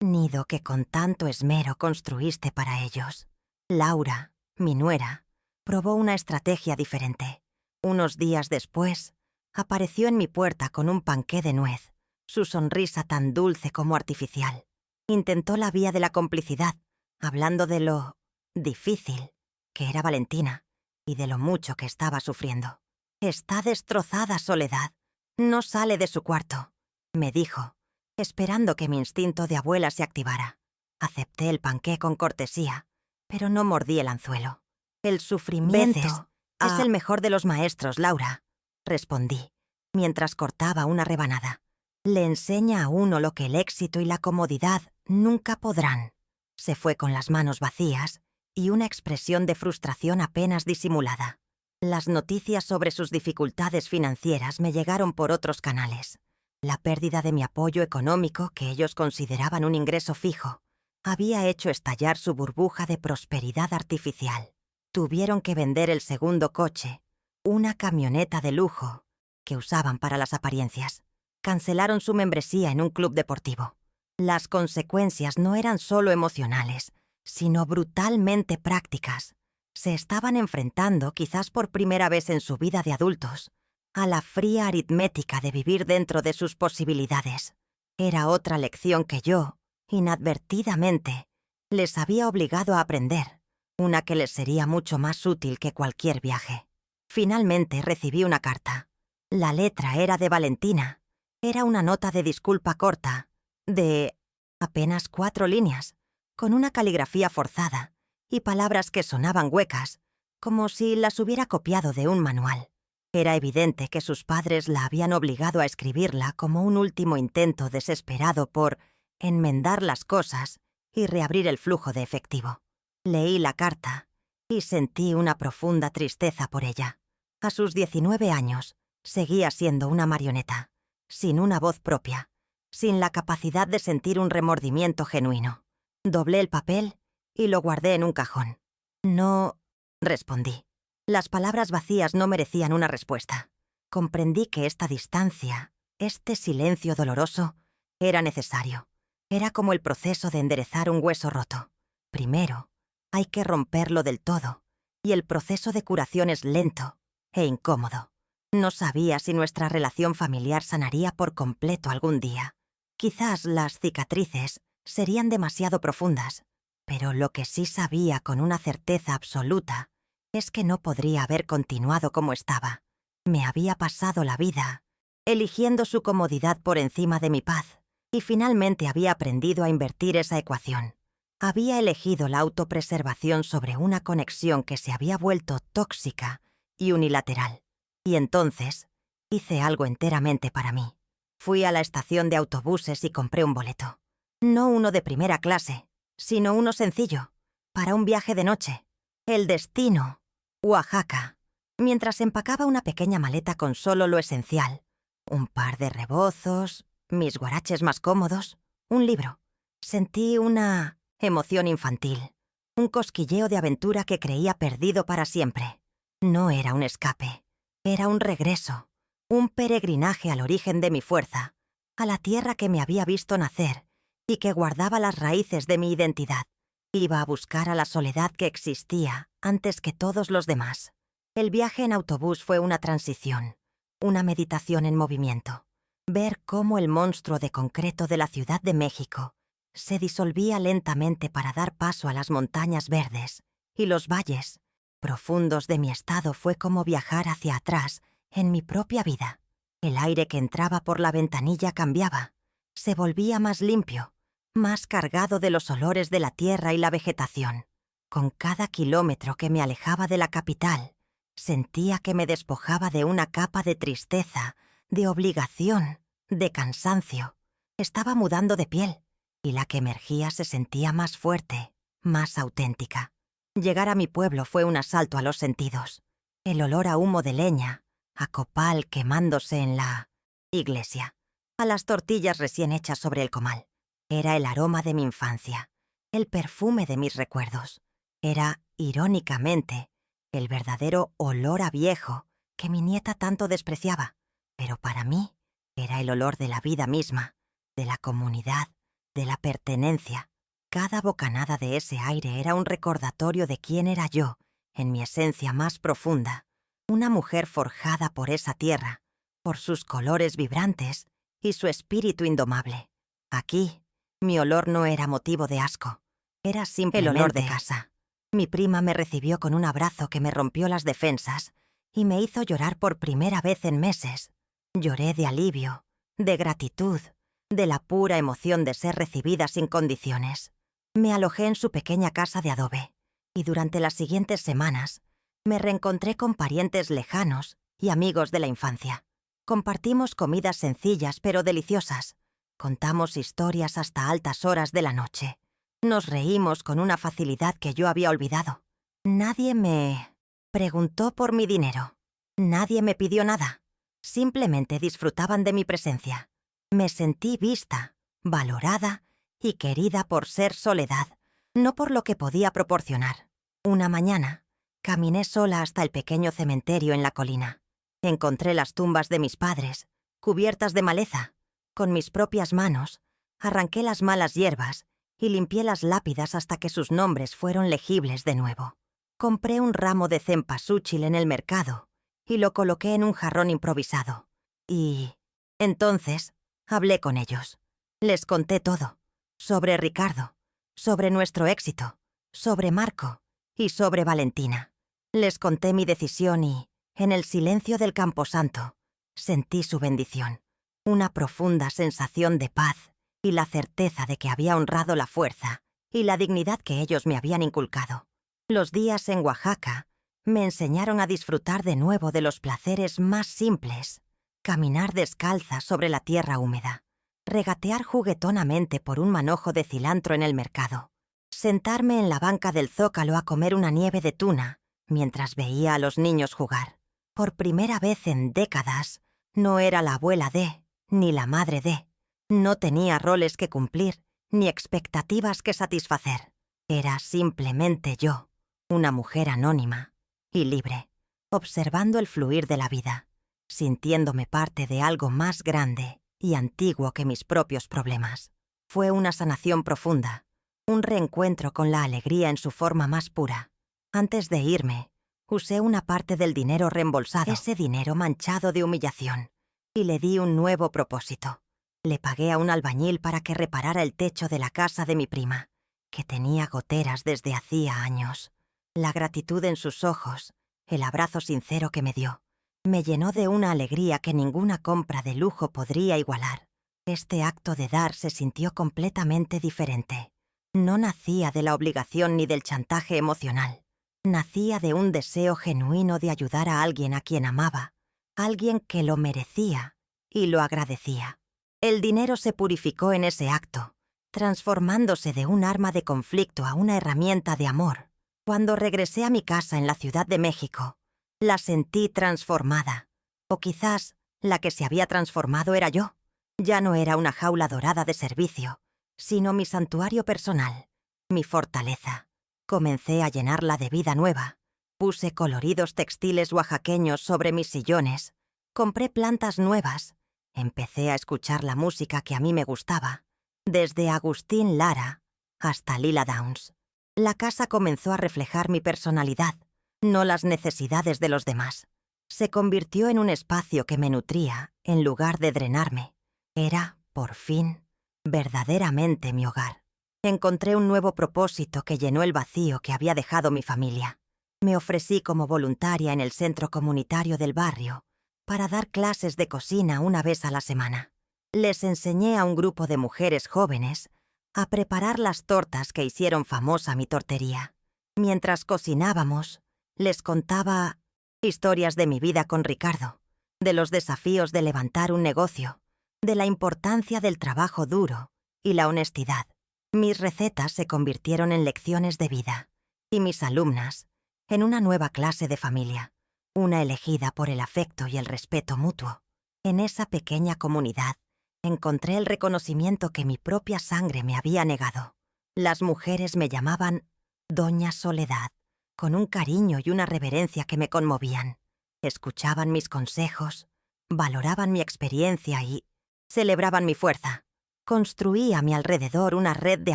nido que con tanto esmero construiste para ellos. Laura, mi nuera, probó una estrategia diferente. Unos días después, apareció en mi puerta con un panqué de nuez, su sonrisa tan dulce como artificial. Intentó la vía de la complicidad, hablando de lo difícil que era Valentina y de lo mucho que estaba sufriendo. «Está destrozada, Soledad. No sale de su cuarto», me dijo, esperando que mi instinto de abuela se activara. Acepté el panqué con cortesía, pero no mordí el anzuelo. «El sufrimiento es el mejor de los maestros, Laura», respondí, mientras cortaba una rebanada. «Le enseña a uno lo que el éxito y la comodidad nunca podrán». Se fue con las manos vacías y una expresión de frustración apenas disimulada. Las noticias sobre sus dificultades financieras me llegaron por otros canales. La pérdida de mi apoyo económico, que ellos consideraban un ingreso fijo, había hecho estallar su burbuja de prosperidad artificial. Tuvieron que vender el segundo coche, una camioneta de lujo, que usaban para las apariencias. Cancelaron su membresía en un club deportivo. Las consecuencias no eran solo emocionales, sino brutalmente prácticas. Se estaban enfrentando, quizás por primera vez en su vida de adultos, a la fría aritmética de vivir dentro de sus posibilidades. Era otra lección que yo, inadvertidamente, les había obligado a aprender, una que les sería mucho más útil que cualquier viaje. Finalmente recibí una carta. La letra era de Valentina. Era una nota de disculpa corta, de apenas 4 líneas, con una caligrafía forzada y palabras que sonaban huecas, como si las hubiera copiado de un manual. Era evidente que sus padres la habían obligado a escribirla como un último intento desesperado por enmendar las cosas y reabrir el flujo de efectivo. Leí la carta y sentí una profunda tristeza por ella. A sus 19 años, seguía siendo una marioneta, sin una voz propia, sin la capacidad de sentir un remordimiento genuino. Doblé el papel y lo guardé en un cajón. «No», respondí. Las palabras vacías no merecían una respuesta. Comprendí que esta distancia, este silencio doloroso, era necesario. Era como el proceso de enderezar un hueso roto. Primero, hay que romperlo del todo, y el proceso de curación es lento e incómodo. No sabía si nuestra relación familiar sanaría por completo algún día. Quizás las cicatrices serían demasiado profundas, pero lo que sí sabía con una certeza absoluta es que no podría haber continuado como estaba. Me había pasado la vida eligiendo su comodidad por encima de mi paz, y finalmente había aprendido a invertir esa ecuación. Había elegido la autopreservación sobre una conexión que se había vuelto tóxica y unilateral. Y entonces hice algo enteramente para mí. Fui a la estación de autobuses y compré un boleto. No uno de primera clase, sino uno sencillo, para un viaje de noche. El destino, Oaxaca. Mientras empacaba una pequeña maleta con solo lo esencial, un par de rebozos, mis guaraches más cómodos, un libro, sentí una emoción infantil, un cosquilleo de aventura que creía perdido para siempre. No era un escape, era un regreso, un peregrinaje al origen de mi fuerza, a la tierra que me había visto nacer y que guardaba las raíces de mi identidad. Iba a buscar a la soledad que existía antes que todos los demás. El viaje en autobús fue una transición, una meditación en movimiento. Ver cómo el monstruo de concreto de la Ciudad de México se disolvía lentamente para dar paso a las montañas verdes y los valles profundos de mi estado fue como viajar hacia atrás en mi propia vida. El aire que entraba por la ventanilla cambiaba, se volvía más limpio, más cargado de los olores de la tierra y la vegetación. Con cada kilómetro que me alejaba de la capital, sentía que me despojaba de una capa de tristeza, de obligación, de cansancio. Estaba mudando de piel, y la que emergía se sentía más fuerte, más auténtica. Llegar a mi pueblo fue un asalto a los sentidos. El olor a humo de leña, a copal quemándose en la iglesia, a las tortillas recién hechas sobre el comal. Era el aroma de mi infancia, el perfume de mis recuerdos. Era, irónicamente, el verdadero olor a viejo que mi nieta tanto despreciaba. Pero para mí era el olor de la vida misma, de la comunidad, de la pertenencia. Cada bocanada de ese aire era un recordatorio de quién era yo, en mi esencia más profunda, una mujer forjada por esa tierra, por sus colores vibrantes y su espíritu indomable. Aquí, mi olor no era motivo de asco, era simplemente el olor de casa. Mi prima me recibió con un abrazo que me rompió las defensas y me hizo llorar por primera vez en meses. Lloré de alivio, de gratitud, de la pura emoción de ser recibida sin condiciones. Me alojé en su pequeña casa de adobe, y durante las siguientes semanas me reencontré con parientes lejanos y amigos de la infancia. Compartimos comidas sencillas pero deliciosas. Contamos historias hasta altas horas de la noche. Nos reímos con una facilidad que yo había olvidado. Nadie me preguntó por mi dinero. Nadie me pidió nada. Simplemente disfrutaban de mi presencia. Me sentí vista, valorada y querida por ser soledad, no por lo que podía proporcionar. Una mañana, caminé sola hasta el pequeño cementerio en la colina. Encontré las tumbas de mis padres, cubiertas de maleza. Con mis propias manos, arranqué las malas hierbas y limpié las lápidas hasta que sus nombres fueron legibles de nuevo. Compré un ramo de cempasúchil en el mercado y lo coloqué en un jarrón improvisado. Y entonces hablé con ellos. Les conté todo. Sobre Ricardo, sobre nuestro éxito, sobre Marco y sobre Valentina. Les conté mi decisión y, en el silencio del camposanto, sentí su bendición. Una profunda sensación de paz y la certeza de que había honrado la fuerza y la dignidad que ellos me habían inculcado. Los días en Oaxaca me enseñaron a disfrutar de nuevo de los placeres más simples. Caminar descalza sobre la tierra húmeda, regatear juguetonamente por un manojo de cilantro en el mercado, sentarme en la banca del Zócalo a comer una nieve de tuna mientras veía a los niños jugar. Por primera vez en décadas, no era la abuela de, ni la madre de. No tenía roles que cumplir, ni expectativas que satisfacer. Era simplemente yo, una mujer anónima y libre, observando el fluir de la vida, sintiéndome parte de algo más grande y antiguo que mis propios problemas. Fue una sanación profunda, un reencuentro con la alegría en su forma más pura. Antes de irme, Usé una parte del dinero reembolsado, ese dinero manchado de humillación, y le di un nuevo propósito. Le pagué a un albañil para que reparara el techo de la casa de mi prima, que tenía goteras desde hacía años. La gratitud en sus ojos, el abrazo sincero que me dio, me llenó de una alegría que ninguna compra de lujo podría igualar. Este acto de dar se sintió completamente diferente. No nacía de la obligación ni del chantaje emocional. Nacía de un deseo genuino de ayudar a alguien a quien amaba, alguien que lo merecía y lo agradecía. El dinero se purificó en ese acto, transformándose de un arma de conflicto a una herramienta de amor. Cuando regresé a mi casa en la Ciudad de México, la sentí transformada. O quizás la que se había transformado era yo. Ya no era una jaula dorada de servicio, sino mi santuario personal, mi fortaleza. Comencé a llenarla de vida nueva. Puse coloridos textiles oaxaqueños sobre mis sillones. Compré plantas nuevas. Empecé a escuchar la música que a mí me gustaba, desde Agustín Lara hasta Lila Downs. La casa comenzó a reflejar mi personalidad, no las necesidades de los demás. Se convirtió en un espacio que me nutría en lugar de drenarme. Era, por fin, verdaderamente mi hogar. Encontré un nuevo propósito que llenó el vacío que había dejado mi familia. Me ofrecí como voluntaria en el centro comunitario del barrio para dar clases de cocina una vez a la semana. Les enseñé a un grupo de mujeres jóvenes a preparar las tortas que hicieron famosa mi tortería. Mientras cocinábamos, les contaba historias de mi vida con Ricardo, de los desafíos de levantar un negocio, de la importancia del trabajo duro y la honestidad. Mis recetas se convirtieron en lecciones de vida, y mis alumnas en una nueva clase de familia, una elegida por el afecto y el respeto mutuo. En esa pequeña comunidad encontré el reconocimiento que mi propia sangre me había negado. Las mujeres me llamaban Doña Soledad, con un cariño y una reverencia que me conmovían. Escuchaban mis consejos, valoraban mi experiencia y celebraban mi fuerza. Construí a mi alrededor una red de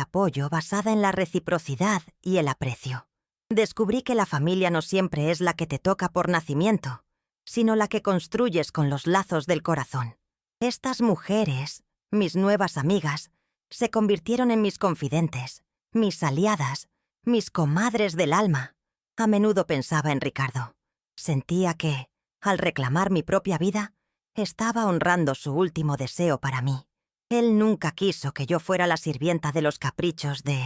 apoyo basada en la reciprocidad y el aprecio. Descubrí que la familia no siempre es la que te toca por nacimiento, sino la que construyes con los lazos del corazón. Estas mujeres, mis nuevas amigas, se convirtieron en mis confidentes, mis aliadas, mis comadres del alma. A menudo pensaba en Ricardo. Sentía que, al reclamar mi propia vida, estaba honrando su último deseo para mí. Él nunca quiso que yo fuera la sirvienta de los caprichos de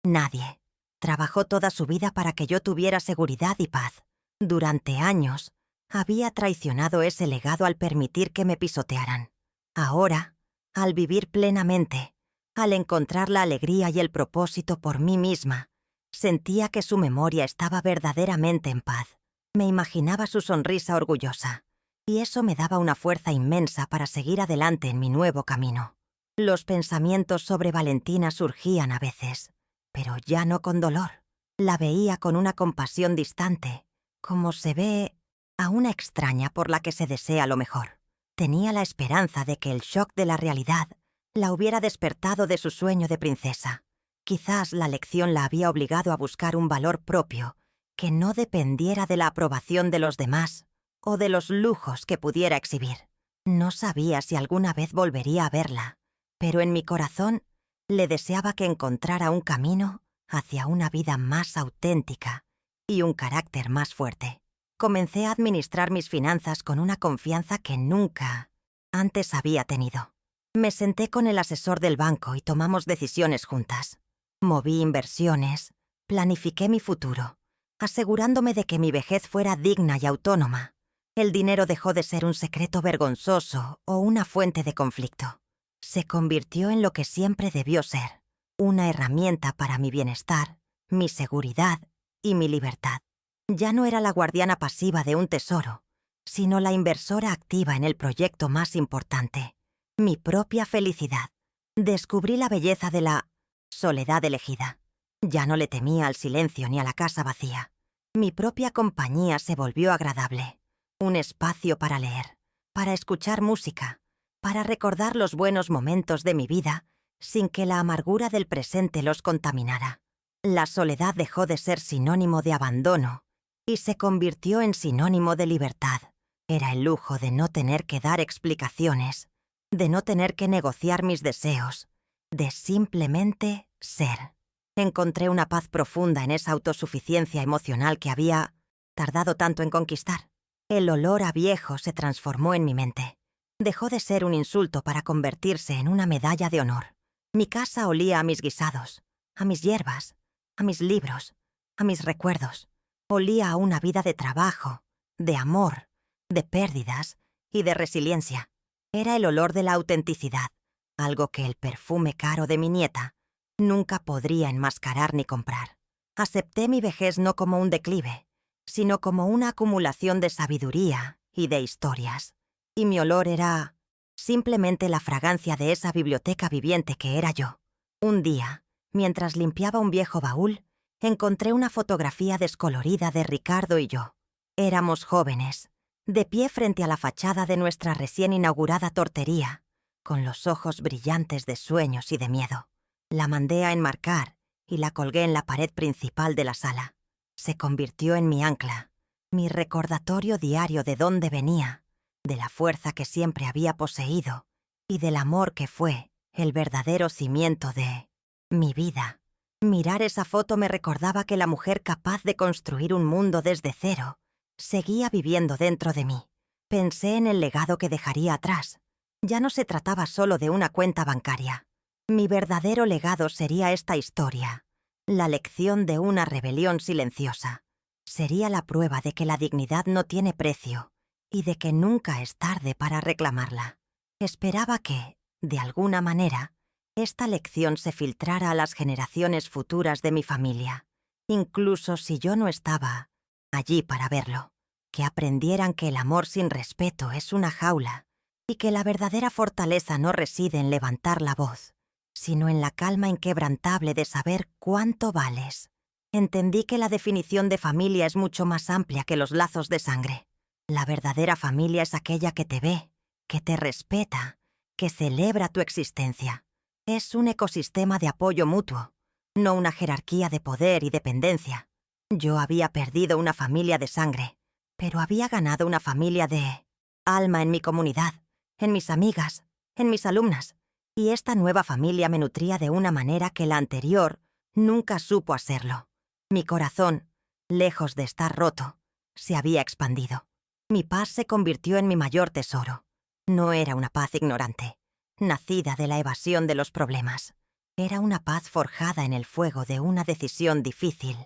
nadie. Trabajó toda su vida para que yo tuviera seguridad y paz. Durante años, había traicionado ese legado al permitir que me pisotearan. Ahora, al vivir plenamente, al encontrar la alegría y el propósito por mí misma, sentía que su memoria estaba verdaderamente en paz. Me imaginaba su sonrisa orgullosa, y eso me daba una fuerza inmensa para seguir adelante en mi nuevo camino. Los pensamientos sobre Valentina surgían a veces, pero ya no con dolor. La veía con una compasión distante, como se ve a una extraña por la que se desea lo mejor. Tenía la esperanza de que el shock de la realidad la hubiera despertado de su sueño de princesa. Quizás la lección la había obligado a buscar un valor propio que no dependiera de la aprobación de los demás o de los lujos que pudiera exhibir. No sabía si alguna vez volvería a verla, pero en mi corazón le deseaba que encontrara un camino hacia una vida más auténtica y un carácter más fuerte. Comencé a administrar mis finanzas con una confianza que nunca antes había tenido. Me senté con el asesor del banco y tomamos decisiones juntas. Moví inversiones, planifiqué mi futuro, asegurándome de que mi vejez fuera digna y autónoma. El dinero dejó de ser un secreto vergonzoso o una fuente de conflicto. Se convirtió en lo que siempre debió ser, una herramienta para mi bienestar, mi seguridad y mi libertad. Ya no era la guardiana pasiva de un tesoro, sino la inversora activa en el proyecto más importante, mi propia felicidad. Descubrí la belleza de la soledad elegida. Ya no le temía al silencio ni a la casa vacía. Mi propia compañía se volvió agradable. Un espacio para leer, para escuchar música, para recordar los buenos momentos de mi vida sin que la amargura del presente los contaminara. La soledad dejó de ser sinónimo de abandono y se convirtió en sinónimo de libertad. Era el lujo de no tener que dar explicaciones, de no tener que negociar mis deseos, de simplemente ser. Encontré una paz profunda en esa autosuficiencia emocional que había tardado tanto en conquistar. El olor a viejo se transformó en mi mente. Dejó de ser un insulto para convertirse en una medalla de honor. Mi casa olía a mis guisados, a mis hierbas, a mis libros, a mis recuerdos. Olía a una vida de trabajo, de amor, de pérdidas y de resiliencia. Era el olor de la autenticidad, algo que el perfume caro de mi nieta nunca podría enmascarar ni comprar. Acepté mi vejez no como un declive, sino como una acumulación de sabiduría y de historias. Y mi olor era simplemente la fragancia de esa biblioteca viviente que era yo. Un día, mientras limpiaba un viejo baúl, encontré una fotografía descolorida de Ricardo y yo. Éramos jóvenes, de pie frente a la fachada de nuestra recién inaugurada tortería, con los ojos brillantes de sueños y de miedo. La mandé a enmarcar y la colgué en la pared principal de la sala. Se convirtió en mi ancla, mi recordatorio diario de dónde venía, de la fuerza que siempre había poseído y del amor que fue el verdadero cimiento de mi vida. Mirar esa foto me recordaba que la mujer capaz de construir un mundo desde cero seguía viviendo dentro de mí. Pensé en el legado que dejaría atrás. Ya no se trataba solo de una cuenta bancaria. Mi verdadero legado sería esta historia, la lección de una rebelión silenciosa. Sería la prueba de que la dignidad no tiene precio y de que nunca es tarde para reclamarla. Esperaba que, de alguna manera, esta lección se filtrara a las generaciones futuras de mi familia, incluso si yo no estaba allí para verlo. Que aprendieran que el amor sin respeto es una jaula y que la verdadera fortaleza no reside en levantar la voz, sino en la calma inquebrantable de saber cuánto vales. Entendí que la definición de familia es mucho más amplia que los lazos de sangre. La verdadera familia es aquella que te ve, que te respeta, que celebra tu existencia. Es un ecosistema de apoyo mutuo, no una jerarquía de poder y dependencia. Yo había perdido una familia de sangre, pero había ganado una familia de alma en mi comunidad, en mis amigas, en mis alumnas, y esta nueva familia me nutría de una manera que la anterior nunca supo hacerlo. Mi corazón, lejos de estar roto, se había expandido. Mi paz se convirtió en mi mayor tesoro. No era una paz ignorante, nacida de la evasión de los problemas. Era una paz forjada en el fuego de una decisión difícil,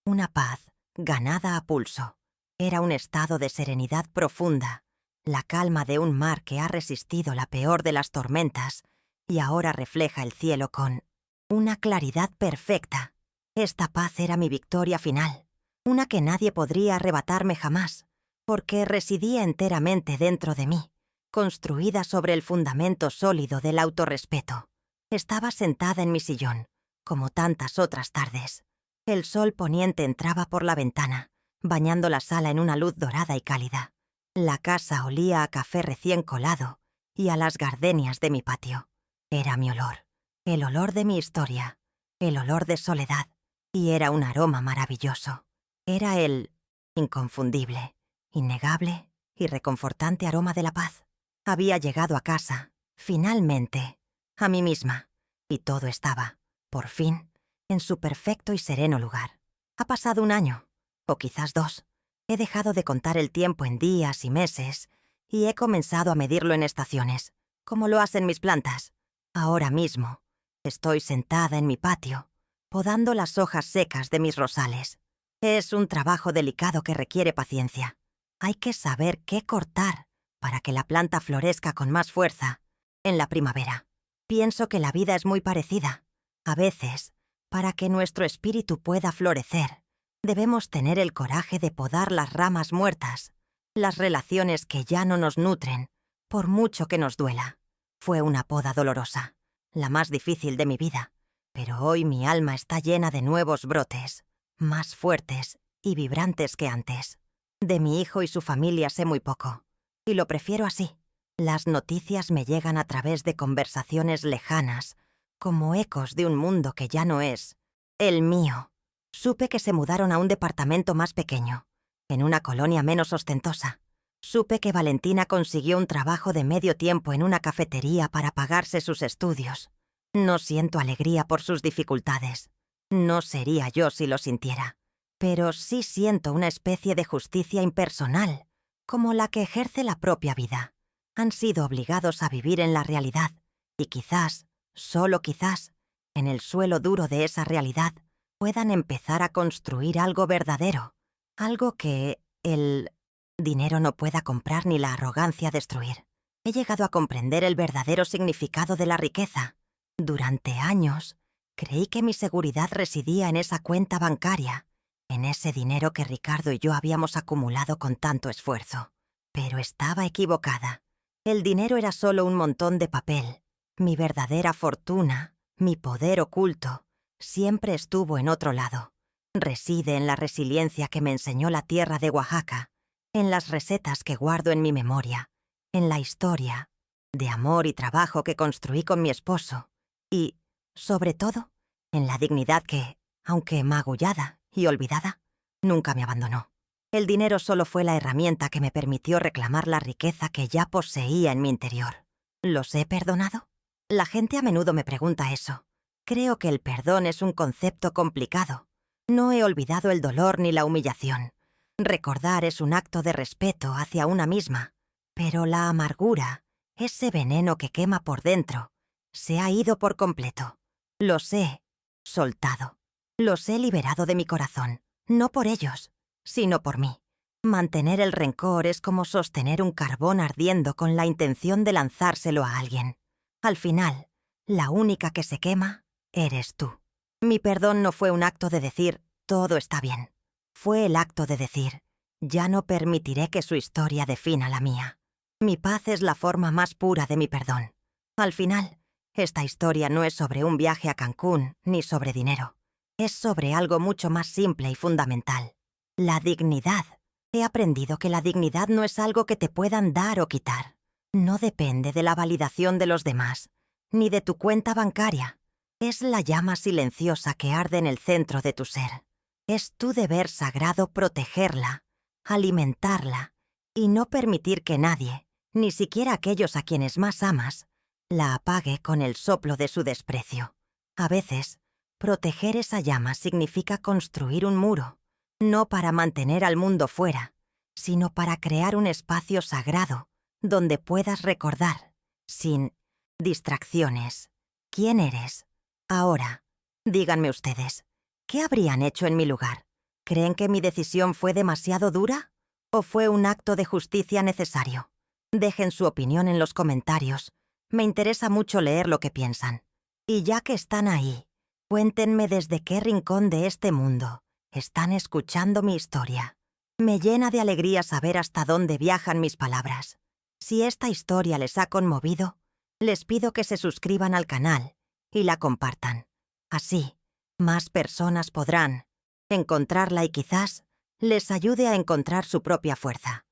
una paz ganada a pulso. Era un estado de serenidad profunda, la calma de un mar que ha resistido la peor de las tormentas y ahora refleja el cielo con una claridad perfecta. Esta paz era mi victoria final, una que nadie podría arrebatarme jamás, porque residía enteramente dentro de mí, construida sobre el fundamento sólido del autorrespeto. Estaba sentada en mi sillón, como tantas otras tardes. El sol poniente entraba por la ventana, bañando la sala en una luz dorada y cálida. La casa olía a café recién colado y a las gardenias de mi patio. Era mi olor, el olor de mi historia, el olor de soledad, y era un aroma maravilloso. Era el inconfundible, innegable y reconfortante aroma de la paz. Había llegado a casa, finalmente, a mí misma, y todo estaba, por fin, en su perfecto y sereno lugar. Ha pasado un año, o quizás 2. He dejado de contar el tiempo en días y meses, y he comenzado a medirlo en estaciones, como lo hacen mis plantas. Ahora mismo, estoy sentada en mi patio, podando las hojas secas de mis rosales. Es un trabajo delicado que requiere paciencia. Hay que saber qué cortar para que la planta florezca con más fuerza en la primavera. Pienso que la vida es muy parecida. A veces, para que nuestro espíritu pueda florecer, debemos tener el coraje de podar las ramas muertas, las relaciones que ya no nos nutren, por mucho que nos duela. Fue una poda dolorosa, la más difícil de mi vida, pero hoy mi alma está llena de nuevos brotes, más fuertes y vibrantes que antes. De mi hijo y su familia sé muy poco, y lo prefiero así. Las noticias me llegan a través de conversaciones lejanas, como ecos de un mundo que ya no es el mío. Supe que se mudaron a un departamento más pequeño, en una colonia menos ostentosa. Supe que Valentina consiguió un trabajo de medio tiempo en una cafetería para pagarse sus estudios. No siento alegría por sus dificultades. No sería yo si lo sintiera. Pero sí siento una especie de justicia impersonal, como la que ejerce la propia vida. Han sido obligados a vivir en la realidad, y quizás, solo quizás, en el suelo duro de esa realidad, puedan empezar a construir algo verdadero, algo que el dinero no pueda comprar ni la arrogancia destruir. He llegado a comprender el verdadero significado de la riqueza. Durante años, creí que mi seguridad residía en esa cuenta bancaria, en ese dinero que Ricardo y yo habíamos acumulado con tanto esfuerzo. Pero estaba equivocada. El dinero era solo un montón de papel. Mi verdadera fortuna, mi poder oculto, siempre estuvo en otro lado. Reside en la resiliencia que me enseñó la tierra de Oaxaca, en las recetas que guardo en mi memoria, en la historia de amor y trabajo que construí con mi esposo y, sobre todo, en la dignidad que, aunque magullada y olvidada, nunca me abandonó. El dinero solo fue la herramienta que me permitió reclamar la riqueza que ya poseía en mi interior. ¿Los he perdonado? La gente a menudo me pregunta eso. Creo que el perdón es un concepto complicado. No he olvidado el dolor ni la humillación. Recordar es un acto de respeto hacia una misma. Pero la amargura, ese veneno que quema por dentro, se ha ido por completo. Los he soltado. Los he liberado de mi corazón. No por ellos, sino por mí. Mantener el rencor es como sostener un carbón ardiendo con la intención de lanzárselo a alguien. Al final, la única que se quema eres tú. Mi perdón no fue un acto de decir, todo está bien. Fue el acto de decir, ya no permitiré que su historia defina la mía. Mi paz es la forma más pura de mi perdón. Al final, esta historia no es sobre un viaje a Cancún ni sobre dinero. Es sobre algo mucho más simple y fundamental. La dignidad. He aprendido que la dignidad no es algo que te puedan dar o quitar. No depende de la validación de los demás, ni de tu cuenta bancaria. Es la llama silenciosa que arde en el centro de tu ser. Es tu deber sagrado protegerla, alimentarla, y no permitir que nadie, ni siquiera aquellos a quienes más amas, la apague con el soplo de su desprecio. A veces, proteger esa llama significa construir un muro, no para mantener al mundo fuera, sino para crear un espacio sagrado donde puedas recordar, sin distracciones, quién eres. Ahora, díganme ustedes, ¿qué habrían hecho en mi lugar? ¿Creen que mi decisión fue demasiado dura? ¿O fue un acto de justicia necesario? Dejen su opinión en los comentarios. Me interesa mucho leer lo que piensan. Y ya que están ahí, cuéntenme desde qué rincón de este mundo están escuchando mi historia. Me llena de alegría saber hasta dónde viajan mis palabras. Si esta historia les ha conmovido, les pido que se suscriban al canal y la compartan. Así, más personas podrán encontrarla y quizás les ayude a encontrar su propia fuerza.